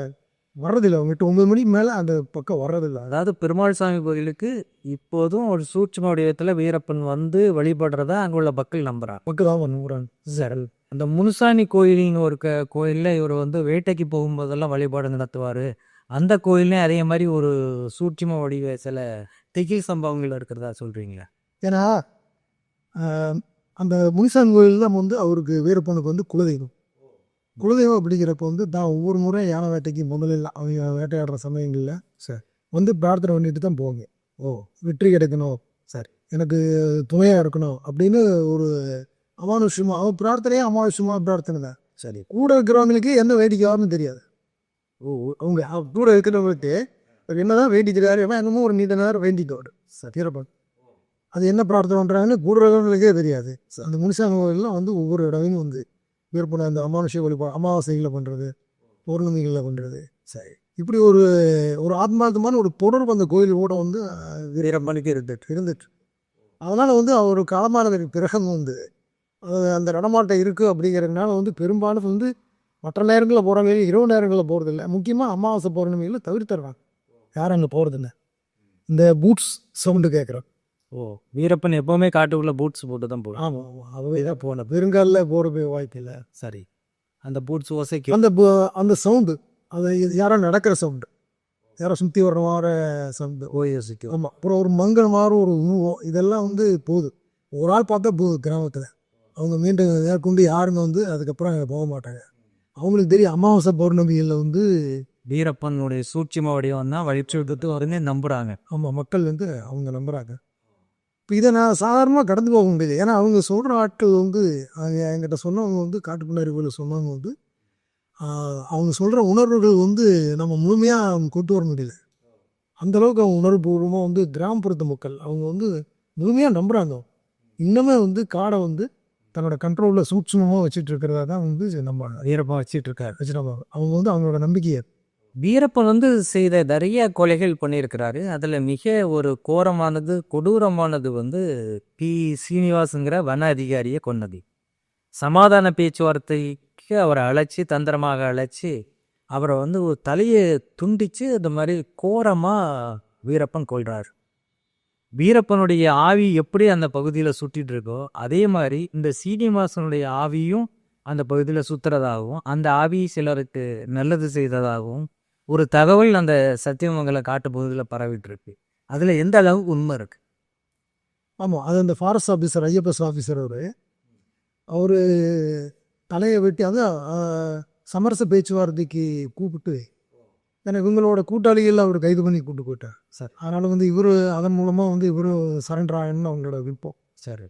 வர்றதில்லை. அவங்க 8-9 மணிக்கு மேலே அந்த பக்கம் வர்றதில்லை. அதாவது பெருமாள் சாமி கோயிலுக்கு இப்போதும் ஒரு சூட்சும வடிவத்தில் வீரப்பன் வந்து வழிபடுறதா அங்கே உள்ள மக்கள் நம்புறாங்க. மக்கள் தான் நம்புறாங்க. சரி. அந்த முனுசாமி கோயிலின்னு ஒரு கோயிலில் இவர் வந்து வேட்டைக்கு போகும்போதெல்லாம் வழிபாடு நடத்துவார். அந்த கோயிலே அதே மாதிரி ஒரு சூட்சும வடிவ சில திகில் சம்பவங்கள் இருக்கிறதா சொல்கிறீங்களா? ஏன்னா அந்த முனிசாமி கோயில் தான் வந்து அவருக்கு வீரப்பனுக்கு வந்து குலதெய்வம். குலதெய்வம் அப்படிங்கிறப்ப வந்து தான் ஒவ்வொரு முறை யானை வேட்டைக்கு முதலில் அவங்க வேட்டையாடுற சமயங்களில் சரி வந்து பிரார்த்தனை பண்ணிட்டு தான் போவாங்க. வெற்றி கிடைக்கணும், சரி, எனக்கு துணையாக இருக்கணும் அப்படின்னு ஒரு அமானுஷ்யமாக, அவன் பிரார்த்தனையே அமானுஷ்யமாக பிரார்த்தனை தான். சரி. கூட இருக்கிறவங்களுக்கு என்ன வேடிக்கையாருன்னு தெரியாது. அவங்க கூட இருக்கிறவங்களுக்கு என்னதான் வேண்டிக்கிறாரு, என்னமோ ஒரு நீண்ட நேரம் வேண்டிக்கோடு வீரப்பன். அது என்ன பிரார்த்தனை பண்ணுறாங்கன்னு கூட இருக்கிறவங்களுக்கே தெரியாது. அந்த முனிசாமி கோயிலெலாம் வந்து ஒவ்வொரு இடமும் வந்து வீரப்பனை அந்த அமானுஷ்ய வழிபாடு, அமாவாசைகளை பண்ணுறது, பௌர்ணமிகளில் பண்ணுறது, சரி, இப்படி ஒரு ஒரு ஆத்மார்த்தமான ஒரு தொடர்பு அந்த கோயில் கூட வந்து வீரப்பனுக்கு இருந்துட்டு அதனால் வந்து அவர் காலமானதுக்கு பிறகு வந்து அந்த நடமாட்டம் இருக்குது அப்படிங்கிறதுனால வந்து பெரும்பாலும் வந்து மற்ற நேரங்களில் போகிறாங்க, இரவு நேரங்களில் போகிறதில்ல. முக்கியமாக அமாவாசை பௌர்ணமிகளில் தவிர்த்துறாங்க. யாரும் அங்கே போகிறதில்ல. இந்த பூட்ஸ் சவுண்டு கேட்குறோம். வீரப்பன் எப்போவுமே காட்டுக்குள்ளே பூட்ஸ் போட்டு தான் போகும். ஆமாம், அதுவே தான் போனேன். பெருங்காலில் போகிறது வாய்ப்பு இல்லை. சரி. அந்த பூட்ஸ் ஓசைக்கு அந்த சவுண்டு, அது யாரோ நடக்கிற சவுண்டு, யாரோ சுற்றி வர்ற மாதிரி சவுண்டு யோசிக்கும். ஆமாம். அப்புறம் ஒரு மங்கள் மாதிரி ஒரு உருவம், இதெல்லாம் வந்து போகுது. ஒரு ஆள் பார்த்தா போகுது கிராமத்தில். அவங்க மீண்டும் மேற்கொண்டு யாருங்க வந்து அதுக்கப்புறம் போக மாட்டாங்க. அவங்களுக்கு தெரியும் அமாவாசை பௌர்ணமிகளில் வந்து வீரப்பனுடைய சூட்சும வடிவம் தான் வழிபட்டு வருன்னு நம்புகிறாங்க. ஆமாம், மக்கள் வந்து அவங்க நம்புகிறாங்க. இப்போ இதை நான் சாதாரணமாக கடந்து போக முடியாது. ஏன்னா அவங்க சொல்கிற ஆட்கள் வந்து என்கிட்ட சொன்னவங்க வந்து காட்டுக்குள்ளாரி கோயில் சொன்னவங்க வந்து அவங்க சொல்கிற உணர்வுகள் வந்து நம்ம முழுமையாக அவங்க கொண்டு வர முடியல. அந்தளவுக்கு அவங்க உணர்வுபூர்வமாக வந்து கிராமப்புறத்து மக்கள் அவங்க வந்து முழுமையாக நம்புகிறாங்க. இன்னுமே வந்து காடை வந்து தன்னோட கண்ட்ரோலில் சூட்சுமமாக வச்சுட்டு இருக்கிறதா தான் வந்து நம்ம வீரப்பன் வச்சுட்டு அவங்க வந்து அவங்களோட நம்பிக்கையை. வீரப்பன் வந்து செய்த நிறைய கொலைகள் பண்ணியிருக்கிறாரு. அதில் மிக ஒரு கோரமானது, கொடூரமானது வந்து பி சீனிவாசுங்கிற வன அதிகாரியை கொன்னது. சமாதான பேச்சுவார்த்தைக்கு அவரை அழைச்சி, தந்திரமாக அழைச்சி, அவரை வந்து ஒரு தலையை துண்டித்து அந்த மாதிரி கோரமாக வீரப்பன் கொள்கிறார். வீரப்பனுடைய ஆவி எப்படி அந்த பகுதியில் சுற்றிட்டு இருக்கோ அதே மாதிரி இந்த சீனிவாசனுடைய ஆவியும் அந்த பகுதியில் சுற்றுறதாகவும், அந்த ஆவி சிலருக்கு நல்லது செய்ததாகவும் ஒரு தகவல் அந்த சத்தியமங்கல காட்டு பகுதியில் பரவிட்டு இருக்கு. அதில் எந்த அளவுக்கு உண்மை இருக்கு? ஆமாம், அது அந்த ஃபாரஸ்ட் ஆஃபீஸர், ஐஎஃப்எஸ் ஆஃபீஸர் அவர் தலையை வெட்டி, அதான் சமரச பேச்சுவார்த்தைக்கு கூப்பிட்டு, ஏன்னா இவங்களோட கூட்டாளிகள் அவர் கைது பண்ணி கூப்பிட்டு போயிட்டார் சார். அதனால் வந்து இவர் அதன் மூலமாக வந்து இவர் சரண்டர் ஆகணும்னு அவங்களோட விருப்பம். சரி.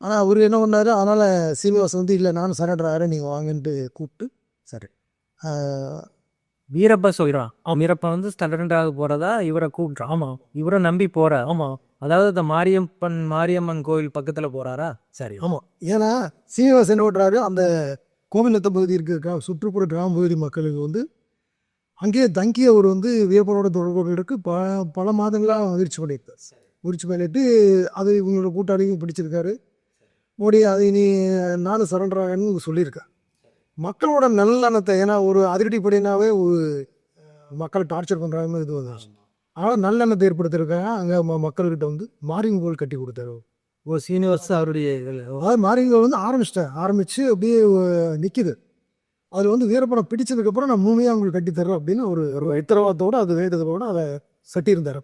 ஆனால் அவர் என்ன பண்ணார், அதனால் சீனிவாசன் வந்து இல்லை நானும் சரண்டர் ஆகிறேன், நீங்கள் வாங்கன்ட்டு கூப்பிட்டு. சரி. வீரப்பன் சொல்கிறான், வீரப்பன் வந்து சரண்டராக போகிறதா இவரை கூப்பிட்றான். ஆமாம், இவரை நம்பி போகிற. ஆமாம், அதாவது இந்த மாரியம்மன் கோயில் பக்கத்தில் போகிறாரா? சரி. ஆமாம், ஏன்னா சீனிவாசன் என்ன பண்ணுறாரு, அந்த கோவிலத்த பகுதி இருக்க சுற்றுப்புற கிராம பகுதி மக்களுக்கு வந்து அங்கேயே தங்கி அவர் வந்து வீரப்பனோட தொடர்புகளுக்கு பல மாதங்களாக முயற்சி பண்ணியிருக்கார். முயற்சி பண்ணிட்டு அது இவங்களோட கூட்டாளியும் பிடிச்சிருக்காரு. மோடி அதை நீ நானும் சரண்டர் ஆகணும்னு சொல்லியிருக்கேன். மக்களோட நல்லெண்ணத்தை, ஏன்னா ஒரு அதிரடிப்படினாவே ஒரு மக்களை டார்ச்சர் பண்ணுறாங்க இது வந்து. ஆனால் நல்லெண்ணத்தை ஏற்படுத்தியிருக்காங்க. அங்கே மக்கள்கிட்ட வந்து மாரியம்மன் கோவில் கட்டி கொடுத்தாரு. ஓ சீனிவாசன் அவருடைய அதாவது மாரியங்கள் வந்து ஆரம்பிச்சு அப்படியே நிற்கிது. அது வந்து வீரப்பனை பிடிச்சதுக்கப்புறம் நான் முழுமையாக அவங்களுக்கு கட்டித்தர்றேன் அப்படின்னு ஒரு ஒரு உத்தரவாதத்தோடு அது வேண்டதோடு அதை கட்டியிருந்தார்.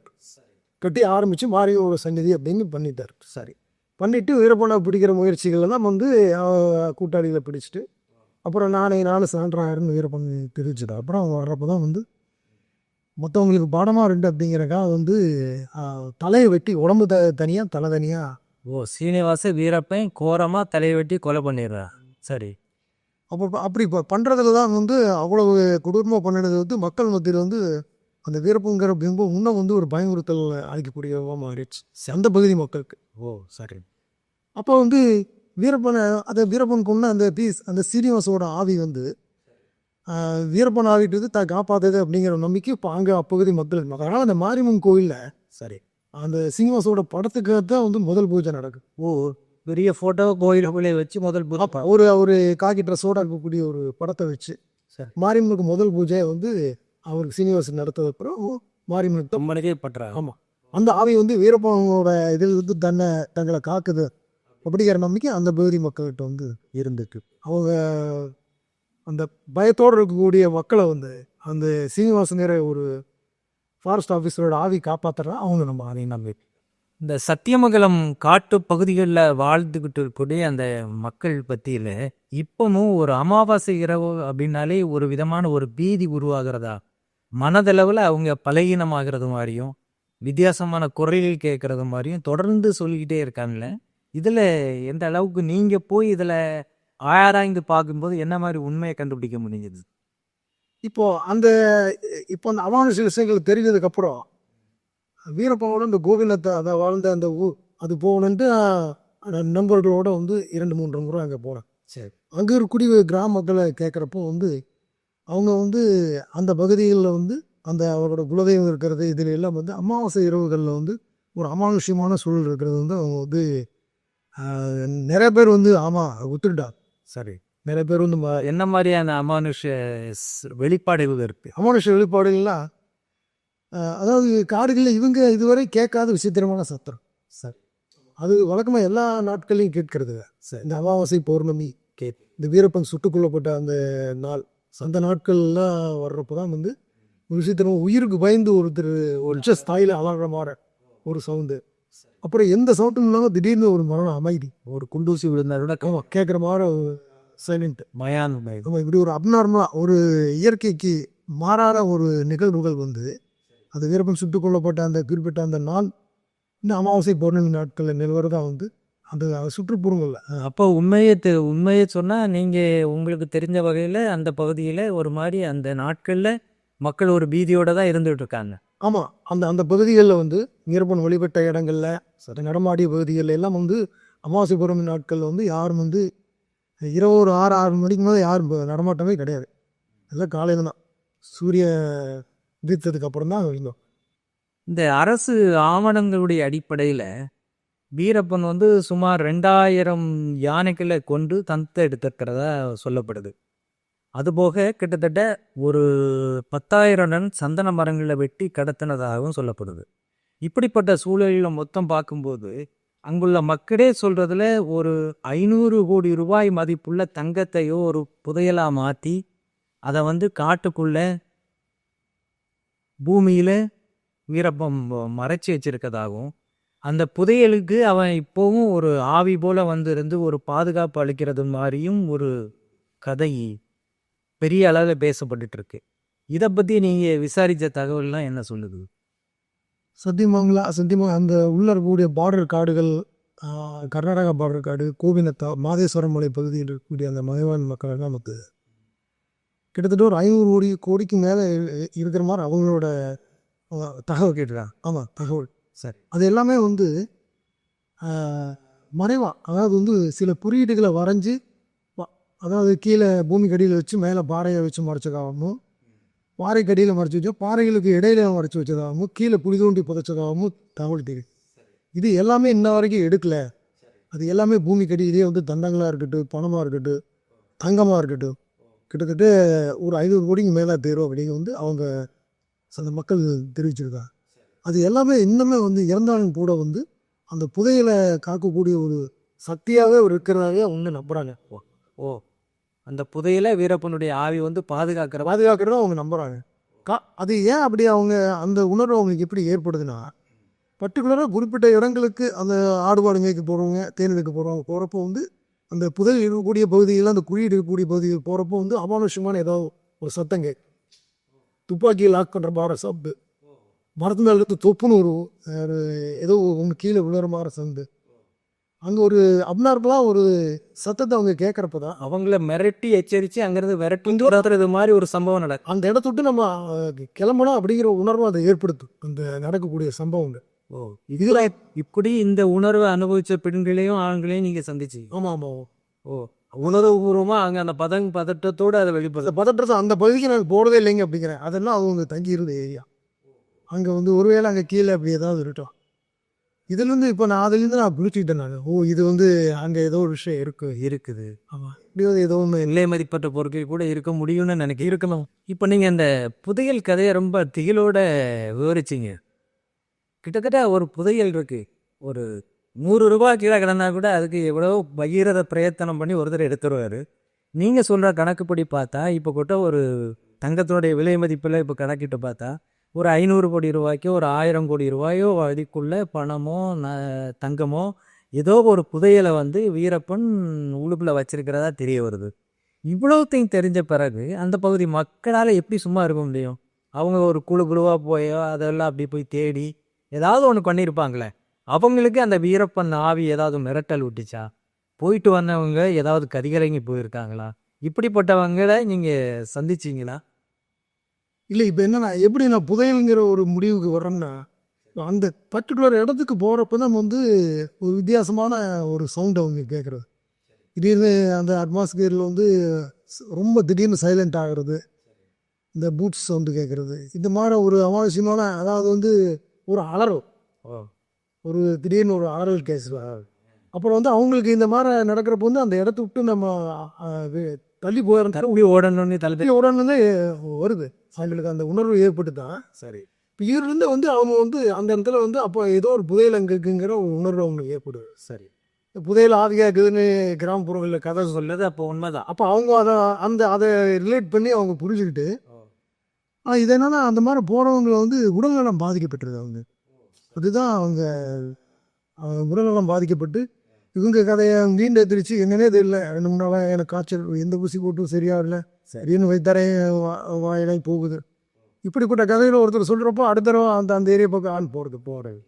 கட்டி ஆரம்பித்து மாரியோட சந்நிதி அப்படின்னு பண்ணிட்டார். சரி பண்ணிவிட்டு வீரப்பனை பிடிக்கிற முயற்சிகள் தான் வந்து கூட்டாளிகளை பிடிச்சிட்டு அப்புறம் நானும் சான்றாயிரம்னு வீரப்பன் தெரிவிச்சது. அப்புறம் வர்றப்போ தான் வந்து மற்றவங்களுக்கு பாடமாக ரெண்டு அப்படிங்கிறக்காக வந்து தலையை வெட்டி உடம்பு தனியாக தலை தனியாக. ஓ சீனிவாச வீரப்பன் கோரமாக தலையை வெட்டி கொலை பண்ணிடுறா. சரி அப்படி பண்ணுறதுல தான் வந்து அவ்வளவு கொடூரமாக பண்ணினது வந்து மக்கள் மத்தியில் வந்து அந்த வீரப்பங்கிற பிம்பம் இன்னும் வந்து ஒரு பயமுறுத்தல் அளிக்கக்கூடிய மாறிடுச்சு அந்த பகுதி மக்களுக்கு. ஓ சரி. அப்போ வந்து வீரப்பன் கொண்ட அந்த சீனிவாசோட ஆவி வந்து வீரப்பன் ஆவிட்டு வந்து காப்பாற்றுது அப்படிங்கிற நம்பிக்கை இப்போ அங்கே அப்பகுதி மக்களுக்கு. அதனால் அந்த மாரியம்மன் கோயிலில் சரி அந்த சீனிவாசோட படத்துக்கு தான் வந்து முதல் பூஜை நடக்கும். ஓ பெரிய ஃபோட்டோ கோயிலுக்குள்ளே வச்சு முதல் அப்போ ஒரு காக்கி ட்ரெஸ்ஸோடு இருக்கக்கூடிய ஒரு படத்தை வச்சு சரி மாரியம்மனுக்கு முதல் பூஜை வந்து அவருக்கு சீனிவாசன் நடத்தது அப்புறம் மாரியம்மனுக்கு தம்மனுக்கே பட்டுறாங்க. ஆமாம் அந்த ஆவி வந்து வீரப்பனோட இதில் வந்து தங்களை காக்குது அப்படிங்கிற நம்பிக்கை அந்த பகுதி மக்கள்கிட்ட வந்து இருந்துட்டு அவங்க அந்த பயத்தோடு இருக்கக்கூடிய மக்களை வந்து அந்த சீனிவாசங்கிற ஒரு ஃபாரஸ்ட் ஆஃபீஸரோட ஆவி காப்பாற்றுறா அவங்க நம்ம அதை நம்பி. இந்த சத்தியமங்கலம் காட்டு பகுதிகளில் வாழ்ந்துக்கிட்டு இருக்கக்கூடிய அந்த மக்கள் பற்றியில் இப்பவும் ஒரு அமாவாசை இரவு அப்படின்னாலே ஒரு விதமான ஒரு பீதி உருவாகிறதா, மனதளவில் அவங்க பலகீனமாகிறது மாதிரியும் வித்தியாசமான குரல்கள் கேட்குறது மாதிரியும் தொடர்ந்து சொல்லிக்கிட்டே இருக்காங்கல்ல. இதில் எந்த அளவுக்கு நீங்கள் போய் இதில் ஆராய்ந்து பார்க்கும்போது என்ன மாதிரி உண்மையை கண்டுபிடிக்க முடிஞ்சது? இப்போ அந்த அமானுஷ விஷயங்கள் தெரிஞ்சதுக்கப்புறம் வீரப்பனோட இந்த கோவிந்தத்தை அதை வாழ்ந்த அந்த ஊர் அது போகணுன்ட்டு நண்பர்களோட வந்து 2-3 முறை அங்கே போனேன். சரி அங்கே இருக்கக்கூடிய கிராம மக்களை கேட்குறப்போ வந்து அவங்க வந்து அந்த பகுதிகளில் வந்து அந்த அவரோட குலதெய்வம் இருக்கிறது இதில் எல்லாம் வந்து அமாவாசை இரவுகளில் வந்து ஒரு அமானுஷ்யமான சூழல் இருக்கிறது வந்து அவங்க வந்து நிறைய பேர் வந்து ஆமாம் ஒத்துக்கிட்டார். சரி நிறைய பேர் வந்து என்ன மாதிரியான அமானுஷ வெளிப்பாடுகள் இருக்குது? அமானுஷ வெளிப்பாடுகள்லாம் அதாவது காடுகளில் இவங்க இதுவரை கேட்காத விசித்திரமான சத்திரம். சரி அது வழக்கமாக எல்லா நாட்களையும் கேட்கறது. இந்த அமாவாசை பௌர்ணமி இந்த வீரப்பன் சுட்டுக் கொல்லப்பட்ட அந்த நாள் அந்த நாட்கள்லாம் வர்றப்போ தான் வந்து ஒரு விசித்திரமாக உயிருக்கு பயந்து ஒருத்தர் ஒரு ஸ்தாயில் அலற மாதிரி ஒரு சவுண்டு. அப்புறம் எந்த சவுண்டும் இல்லாமல் திடீர்னு ஒரு மரணம் அமைதி ஒரு குண்டூசி விழுந்தாரோட கேட்குற மாதிரி சைலண்ட் மயான இப்படி ஒரு அப்நார்மலாக ஒரு இயற்கைக்கு மாறாத ஒரு நிகழ்வுகள் வந்து அந்த வீரப்பன் சுட்டுக் கொல்லப்பட்ட அந்த குறிப்பிட்ட அந்த நாள் இந்த அமாவாசை பௌர்ணமி நாட்களில் நிலவரதான் வந்து அந்த சுற்றுப்புறங்களில். அப்போ உண்மையை சொன்னால் நீங்கள் உங்களுக்கு தெரிஞ்ச வகையில் அந்த பகுதியில் ஒரு மாதிரி அந்த நாட்களில் மக்கள் ஒரு பீதியோடு தான் இருந்துகிட்டு இருக்காங்க. ஆமாம் அந்த பகுதிகளில் வந்து வீரப்பன் வழிபட்ட இடங்களில் நடமாடிய பகுதிகளில் எல்லாம் வந்து அமாவாசை பௌர்ணமி நாட்களில் வந்து யாரும் வந்து இரவு ஒரு 6 மணிக்கு மேலே யாரும் நடமாட்டமே கிடையாது. எல்லாம் காலையில் தான் சூரிய உதித்ததுக்கு அப்புறம் தான் இருந்தோம். இந்த அரசு ஆவணங்களுடைய அடிப்படையில் வீரப்பன் வந்து சுமார் 2000 யானைகளை கொண்டு தந்தத்தை எடுத்திருக்கிறதா சொல்லப்படுது. அதுபோக கிட்டத்தட்ட ஒரு 10,000 டன் சந்தன மரங்களை வெட்டி கடத்தினதாகவும் சொல்லப்படுது. இப்படிப்பட்ட சூழலில் மொத்தம் பார்க்கும்போது அங்குள்ள மக்களே சொல்கிறதுல ஒரு 500 கோடி ரூபாய் மதிப்புள்ள தங்கத்தையோ ஒரு புதையலாக மாற்றி அதை வந்து காட்டுக்குள்ளே பூமியில் வீரப்பன் மறைச்சி வச்சிருக்கதாகவும் அந்த புதையலுக்கு அவன் இப்போவும் ஒரு ஆவி போல வந்து இருந்து ஒரு பாதுகாப்பு அளிக்கிறது மாதிரியும் ஒரு கதை பெரிய அளவில் பேசப்பட்டுட்டு இருக்கு. இதை பற்றி நீங்கள் விசாரித்த தகவல்லாம் என்ன சொல்லுது? சத்தியமங்கலம் அந்த உள்ள இருக்கக்கூடிய பார்டர் காடுகள், கர்நாடகா பார்டர் காடு, கோவிந்தத்தா, மாதேஸ்வரம் மலை பகுதியில் இருக்கக்கூடிய அந்த மலைவாழ் மக்கள் எல்லாம் நமக்கு கிட்டத்தட்ட ஒரு 500 கோடிக்கு மேலே இருக்கிற மாதிரி அவங்களோட தகவல் கேட்டுருக்காங்க. ஆமாம் தகவல். சரி அது எல்லாமே வந்து மறைவா, அதாவது வந்து சில குறியீடுகளை வரைஞ்சி அதாவது கீழே பூமி கடியில் வச்சு மேலே பாறையை வச்சு மறைச்சதாகவும், பாறை கடியில் மறைச்சி வச்சு பாறைகளுக்கு இடையில மறைச்சி வச்சதாகவும், கீழே புளி தோண்டி புதைச்சதாகவும் தகவல் தெரியும். இது எல்லாமே இன்ன வரைக்கும் எடுக்கலை. அது எல்லாமே பூமி கடியிலே வந்து தண்டங்களாக இருக்கட்டும், பணமாக இருக்கட்டும், தங்கமாக இருக்கட்டும், கிட்டத்தட்ட ஒரு 500 கோடிக்கு மேலே தேரும் அப்படிங்க வந்து அவங்க அந்த மக்கள் தெரிவிச்சிருக்காங்க. அது எல்லாமே இன்னுமே வந்து இறந்தாலும் கூட வந்து அந்த புதையலை காக்கக்கூடிய ஒரு சக்தியாகவே இருக்கிறதாவே அவங்க நம்புகிறாங்க. ஓ, அந்த புதையலை வீரப்பனுடைய ஆவி வந்து பாதுகாக்கிறதா அவங்க நம்புகிறாங்க. அது ஏன் அப்படி அவங்க அந்த உணர்வு அவங்களுக்கு எப்படி ஏற்படுதுன்னா, பர்டிகுலராக குறிப்பிட்ட இடங்களுக்கு அந்த ஆடு மாடு மேய்க்க போகிறவங்க, தேன் எடுக்க போகிறவங்க போகிறப்போ வந்து அந்த புதையல் இருக்கக்கூடிய பகுதியில், அந்த குழி இருக்கக்கூடிய பகுதியில் போகிறப்போ வந்து அமானுஷ்யமான ஏதோ ஒரு சத்தம் கேட்கும். துப்பாக்கியை லாக் பண்ணுற மாதிரி சப்பு, மரத்து மேலே இருந்து தொப்புன்னு ஒரு ஏதோ ஒன்று கீழே விழுற மாதிரி சந்து, அங்கே ஒரு அப்நார்மலாக ஒரு சத்தத்தை அவங்க கேட்குறப்ப தான் அவங்கள மிரட்டி எச்சரித்து அங்கேருந்து விரட்டுறது மாதிரி ஒரு சம்பவம் நடக்கும். அந்த இடத்த விட்டு நம்ம கிளம்பணும் அப்படிங்கிற உணர்வு அதை ஏற்படுத்தும் அந்த நடக்கக்கூடிய சம்பவங்கள். ஓ, இதுல இப்படி இந்த உணர்வை அனுபவிச்ச பெண்களையும் ஆண்களையும் நீங்க சந்திச்சீங்க. ஆமாம் ஆமாம். ஓ, உணர்வுபூர்வமாக அங்கே அந்த பதட்டத்தோடு அதை அந்த வெளிப்படுத்த. பதற்றத்தை அந்த பகுதிக்கு நான் போகிறதே இல்லைங்க அப்படிங்கிறேன். அதெல்லாம் அவங்க தங்கி இருந்த ஏரியா. அங்கே வந்து ஒருவேளை அங்கே கீழே அப்படி ஏதாவது இருக்கட்டும். இதுலேருந்து இப்போ அதுலேருந்து நான் பிடிச்சிக்கிட்டேன் நான். ஓ, இது வந்து அங்கே ஏதோ ஒரு விஷயம் இருக்குது. ஆமாம், இப்படி ஏதோ ஒன்று விலை மதிப்பற்ற பொருட்கள் கூட இருக்க முடியும்னு இருக்கணும். இப்போ நீங்கள் இந்த புதையல் கதையை ரொம்ப திகிலோட விவரிச்சிங்க. கிட்டத்தட்ட ஒரு புதையல் இருக்கு, ஒரு 100 ரூபாய் கீழே கிடந்தா கூட அதுக்கு எவ்வளோ பகீரத பிரயத்தனம் பண்ணி ஒருத்தர் எடுத்துருவார். நீங்கள் சொல்கிற கணக்குப்படி பார்த்தா இப்போ கூட ஒரு தங்கத்தினுடைய விலை மதிப்பில் இப்போ கணக்கிட்டு பார்த்தா ஒரு 500 கோடி ரூபாய்க்கோ ஒரு 1000 கோடி ரூபாயோ அதுக்குள்ளே பணமோ தங்கமோ ஏதோ ஒரு புதையலை வந்து வீரப்பன் உழுப்பில் வச்சிருக்கிறதா தெரிய வருது. இவ்வளோத்தையும் தெரிஞ்ச பிறகு அந்த பகுதி மக்களால் எப்படி சும்மா இருக்க முடியும்? அவங்க ஒரு குழுவாக போயோ அதெல்லாம் அப்படி போய் தேடி ஏதாவது ஒன்று பண்ணியிருப்பாங்களே. அவங்களுக்கு அந்த வீரப்பன் ஆவி ஏதாவது மிரட்டல் விட்டுச்சா? போயிட்டு வந்தவங்க ஏதாவது கதிகலங்கி போயிருக்காங்களா? இப்படிப்பட்டவங்களை நீங்கள் சந்திச்சிங்களா? இல்லை. இப்போ என்னன்னா, எப்படி நான் புதையலுங்கிற ஒரு முடிவுக்கு வர்றேன்னா, அந்த பர்டிகுலர் இடத்துக்கு போகிறப்ப தான் வந்து ஒரு வித்தியாசமான ஒரு சவுண்ட் அவங்க கேட்குறது. திடீர்னு அந்த அட்மாஸ்பியரில் வந்து ரொம்ப திடீர்னு சைலண்ட் ஆகிறது, இந்த பூட்ஸ் சவுண்டு கேட்குறது, இந்த மாதிரி ஒரு அமானுஷ்யமான, அதாவது வந்து ஒரு அலறல், ஒரு திடீர்னு ஒரு அலறல் கேட்குது. அப்புறம் வந்து அவங்களுக்கு இந்த மாதிரி நடக்கிறப்ப வந்து அந்த இடத்த விட்டு நம்ம தள்ளி போயிடணும், ஓடணும்னு தள்ளி உடனே வருது. அவங்களுக்கு அந்த உணர்வு ஏற்பட்டு தான். சரி. இப்போ இவருந்து வந்து அவங்க வந்து அந்த இடத்துல வந்து அப்போ ஏதோ ஒரு புதையல் அங்கே இருக்குங்கிற ஒரு உணர்வு அவங்களுக்கு ஏற்படுது. சரி. புதையல் ஆவியாக இருக்குதுன்னு கிராமப்புறங்களில் கதை சொல்லது அப்போ உண்மைதான். அப்போ அவங்க அதை ரிலேட் பண்ணி அவங்க புரிஞ்சுக்கிட்டு, இது என்னன்னா அந்த மாதிரி போகிறவங்க வந்து உடல்நலம் பாதிக்கப்பட்டுருது. அவங்க அதுதான் அவங்க உடல்நலம் பாதிக்கப்பட்டு இவங்க கதையை மீண்டு எதிர்த்து என்னன்னே தெரியல, 2 3 நாளாக எனக்கு காய்ச்சல், எந்த ஊசி போட்டும் சரியா இல்லை, சரின்னு வைத்தரையும் வாயிலையும் போகுது. இப்படிப்பட்ட கதையில் ஒருத்தர் சொல்கிறப்போ அடுத்த தடவை அந்த ஏரியா பக்கம் ஆள் போகிறது.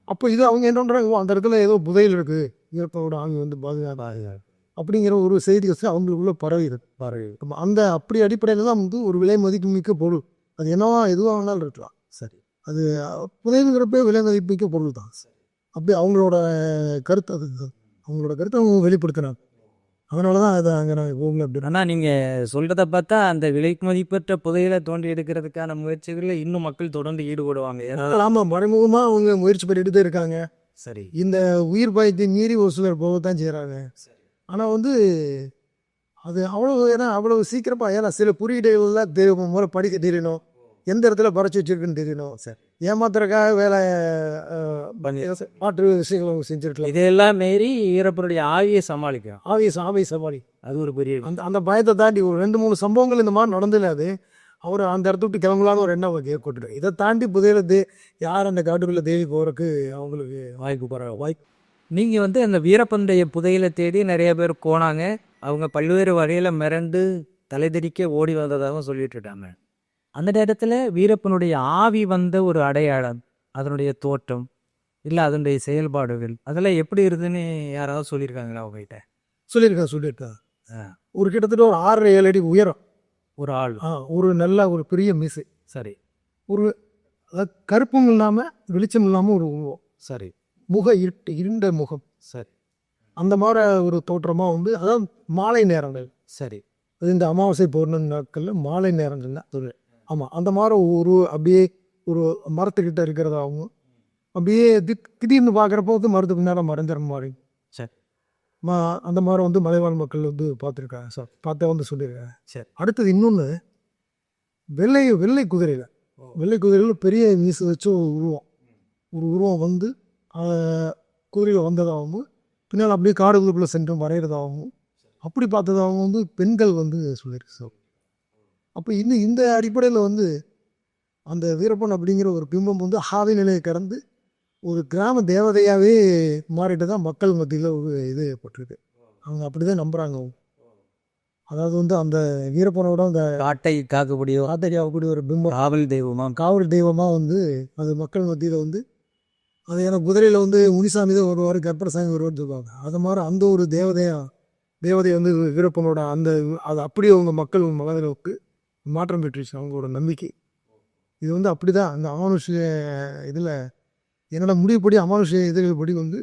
அப்போ இது அவங்க என்ன பண்ணுறாங்க, அந்த இடத்துல ஏதோ புதையல் இருக்குது, இயற்கையோட ஆவி வந்து பாதுகாப்பு அப்படிங்கிற ஒரு செய்தி வச்சு அவங்களுக்குள்ள பரவிடுது. அந்த அப்படி அடிப்படையில் தான் வந்து ஒரு விலை மதிப்புமிக்க பொருள், அது என்னவா எதுவாக வேணாலும் இருக்கலாம். சரி. அது புதையலுங்கிறப்ப விலை மதிப்புமிக்க பொருள் தான். அப்படி அவங்களோட கருத்து, அவங்களோட கருத்தை அவங்க வெளிப்படுத்தினாங்க. அதனால தான் அதை அங்கே நான் போகல அப்படி. ஆனால் நீங்கள் சொல்கிறத பார்த்தா அந்த விலை மதிப்பற்ற புதையலை தோண்டி எடுக்கிறதுக்கான முயற்சிகளில் இன்னும் மக்கள் தொடர்ந்து ஈடுபடுவாங்க. ஆமாம், மறைமுகமாக அவங்க முயற்சி பண்ணிட்டு தான் இருக்காங்க. சரி. இந்த உயிர் பயத்தை மீறி ஒரு சிலர் போகத்தான் செய்கிறாங்க. ஆனால் வந்து அது அவ்வளோ சீக்கிரமாக, ஏன்னா சில குறியீடுகள்லாம் தெரியும், முறை படிக்க தெரியணும், எந்த இடத்துல பறச்சு வச்சிருக்குன்னு தெரியணும். சார் ஏமாத்துறதுக்காக வேலை மாற்று விஷயங்கள் செஞ்சுருக்கலாம். இதெல்லாம் மீறி வீரப்பனுடைய ஆவியை சமாளிக்கும். ஆவியை சமாளி, அது ஒரு பெரிய அந்த பயத்தை தாண்டி ஒரு 2 3 சம்பவங்கள் இந்த மாதிரி நடந்துல அது அவர் அந்த இடத்த விட்டு கிளம்பலான்னு ஒரு எண்ணம் ஏற்பட்டுடும். இதை தாண்டி புதையலது யார் அந்த காட்டுக்குள்ளே தேடி போகிறதுக்கு அவங்களுக்கு வாய்ப்பு. நீங்கள் வந்து அந்த வீரப்பனுடைய புதையலை தேடி நிறைய பேர் போனாங்க. அவங்க பல்வேறு வகையில் மிரண்டு தலைதெறிக்க ஓடி வந்ததாகவும் சொல்லிட்டு இருக்காங்க. அந்த நேரத்தில் வீரப்பனுடைய ஆவி வந்த ஒரு அடையாளம், அதனுடைய தோற்றம், இல்லை அதனுடைய செயல்பாடுகள், அதெல்லாம் எப்படி இருக்குதுன்னு யாராவது சொல்லியிருக்காங்களா அவங்ககிட்ட? சொல்லியிருக்கா. ஒரு கிட்டத்தட்ட ஒரு 6 7 அடி உயரம் ஒரு ஆள், ஒரு நல்ல ஒரு பெரிய மீசை. சரி. ஒரு கருப்பும் இல்லாமல் வெளிச்சம் இல்லாமல் ஒரு உருவம். சரி. இருண்ட முகம். சரி. அந்த மாதிரி ஒரு தோற்றமாக வந்து, அதாவது மாலை நேரங்கள். சரி. அது இந்த அமாவாசை பௌர்ணமி நாட்களில் மாலை நேரங்கள் தான். ஆமாம், அந்த மாதிரி ஒரு அப்படியே ஒரு மரத்துக்கிட்ட இருக்கிறதாகவும், அப்படியே திடீர்னு பார்க்குறப்போ வந்து மரத்துக்கு நேரம் மறைஞ்சிற மாதிரி. சரி. அந்த மாதிரி வந்து மலைவாழ் மக்கள் வந்து பார்த்துருக்காங்க சார், பார்த்தா வந்து சொல்லியிருக்காங்க. சரி. அடுத்தது இன்னொன்று, வெள்ளை குதிரையில் பெரிய மீசு வச்சு ஒரு உருவம் வந்து குதிரையில் வந்ததாகவும் பின்னால் அப்படியே காடுகளுக்குள்ளே சென்று மறைகிறதாகவும் அப்படி பார்த்ததாகவும் வந்து பெண்கள் வந்து சொல்லியிருக்கு சார். அப்போ இன்னும் இந்த அடிப்படையில் வந்து அந்த வீரப்பன் அப்படிங்கிற ஒரு பிம்பம் வந்து ஆவி நிலையை கடந்து ஒரு கிராம தேவதையாகவே மாறிட்டு தான் மக்கள் மத்தியில் ஒரு இது ஏற்பட்டிருக்கு. அவங்க அப்படி தான் நம்புகிறாங்க. அதாவது வந்து அந்த வீரப்பனோட அந்த காட்டை காக்கக்கூடிய ஆத்தரியாகக்கூடிய ஒரு பிம்பம் காவல் தெய்வமாக காவல் தெய்வமாக வந்து அது மக்கள் மத்தியில் வந்து அது ஏன்னா குதிரையில் வந்து முனிசாமி தான் வருவார், கற்பரசாமி வருவார்னு சொல்லுவாங்க. அது மாதிரி அந்த ஒரு தேவதை வந்து வீரப்பனோட அந்த அது அப்படியே அவங்க மக்கள் மனதிற்கு மாற்றம் பெற்றுச்சு அவங்களோட நம்பிக்கை. இது வந்து அப்படி தான் அந்த அமானுஷ்ய இதில் என்னோட முடிவுப்படி அமானுஷ்ய இதழ்படி வந்து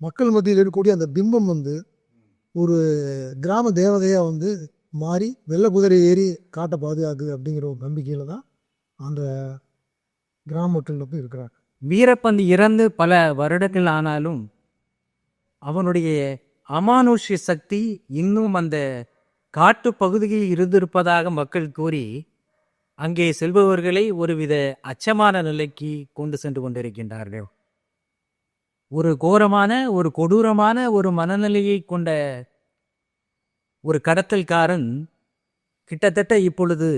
மக்கள் மத்தியில் இருக்கக்கூடிய அந்த பிம்பம் வந்து ஒரு கிராம தேவதையாக வந்து மாறி வெள்ளை குதிரை ஏறி காட்டை பாதுகாக்குது அப்படிங்கிற ஒரு நம்பிக்கையில் தான் அந்த கிராம மக்கள் போய் இருக்கிறாங்க. வீரப்பன் இறந்து பல வருடங்கள் ஆனாலும் அவனுடைய அமானுஷ்ய சக்தி இன்னும் அந்த காட்டு பகுதியில் இருந்திருப்பதாக மக்கள் கூறி அங்கே செல்பவர்களை ஒருவித அச்சமான நிலைக்கு கொண்டு சென்று கொண்டிருக்கின்றார்கள். ஒரு கோரமான ஒரு கொடூரமான ஒரு மனநிலையை கொண்ட ஒரு கடத்தல்காரன் கிட்டத்தட்ட இப்பொழுது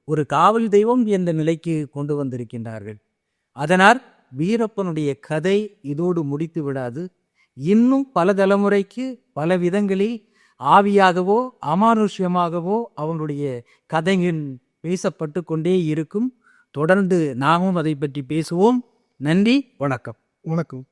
ஒரு காவல் தெய்வம் என்ற நிலைக்கு கொண்டு வந்திருக்கின்றார்கள். அதனால் வீரப்பனுடைய கதை இதோடு முடித்து விடாது. இன்னும் பல தலைமுறைக்கு பல விதங்களில் ஆவியாகவோ அமானுஷ்யமாகவோ அவனுடைய கதைகள் பேசப்பட்டு கொண்டே இருக்கும். தொடர்ந்து நாமும் அதை பற்றி பேசுவோம். நன்றி, வணக்கம். வணக்கம்.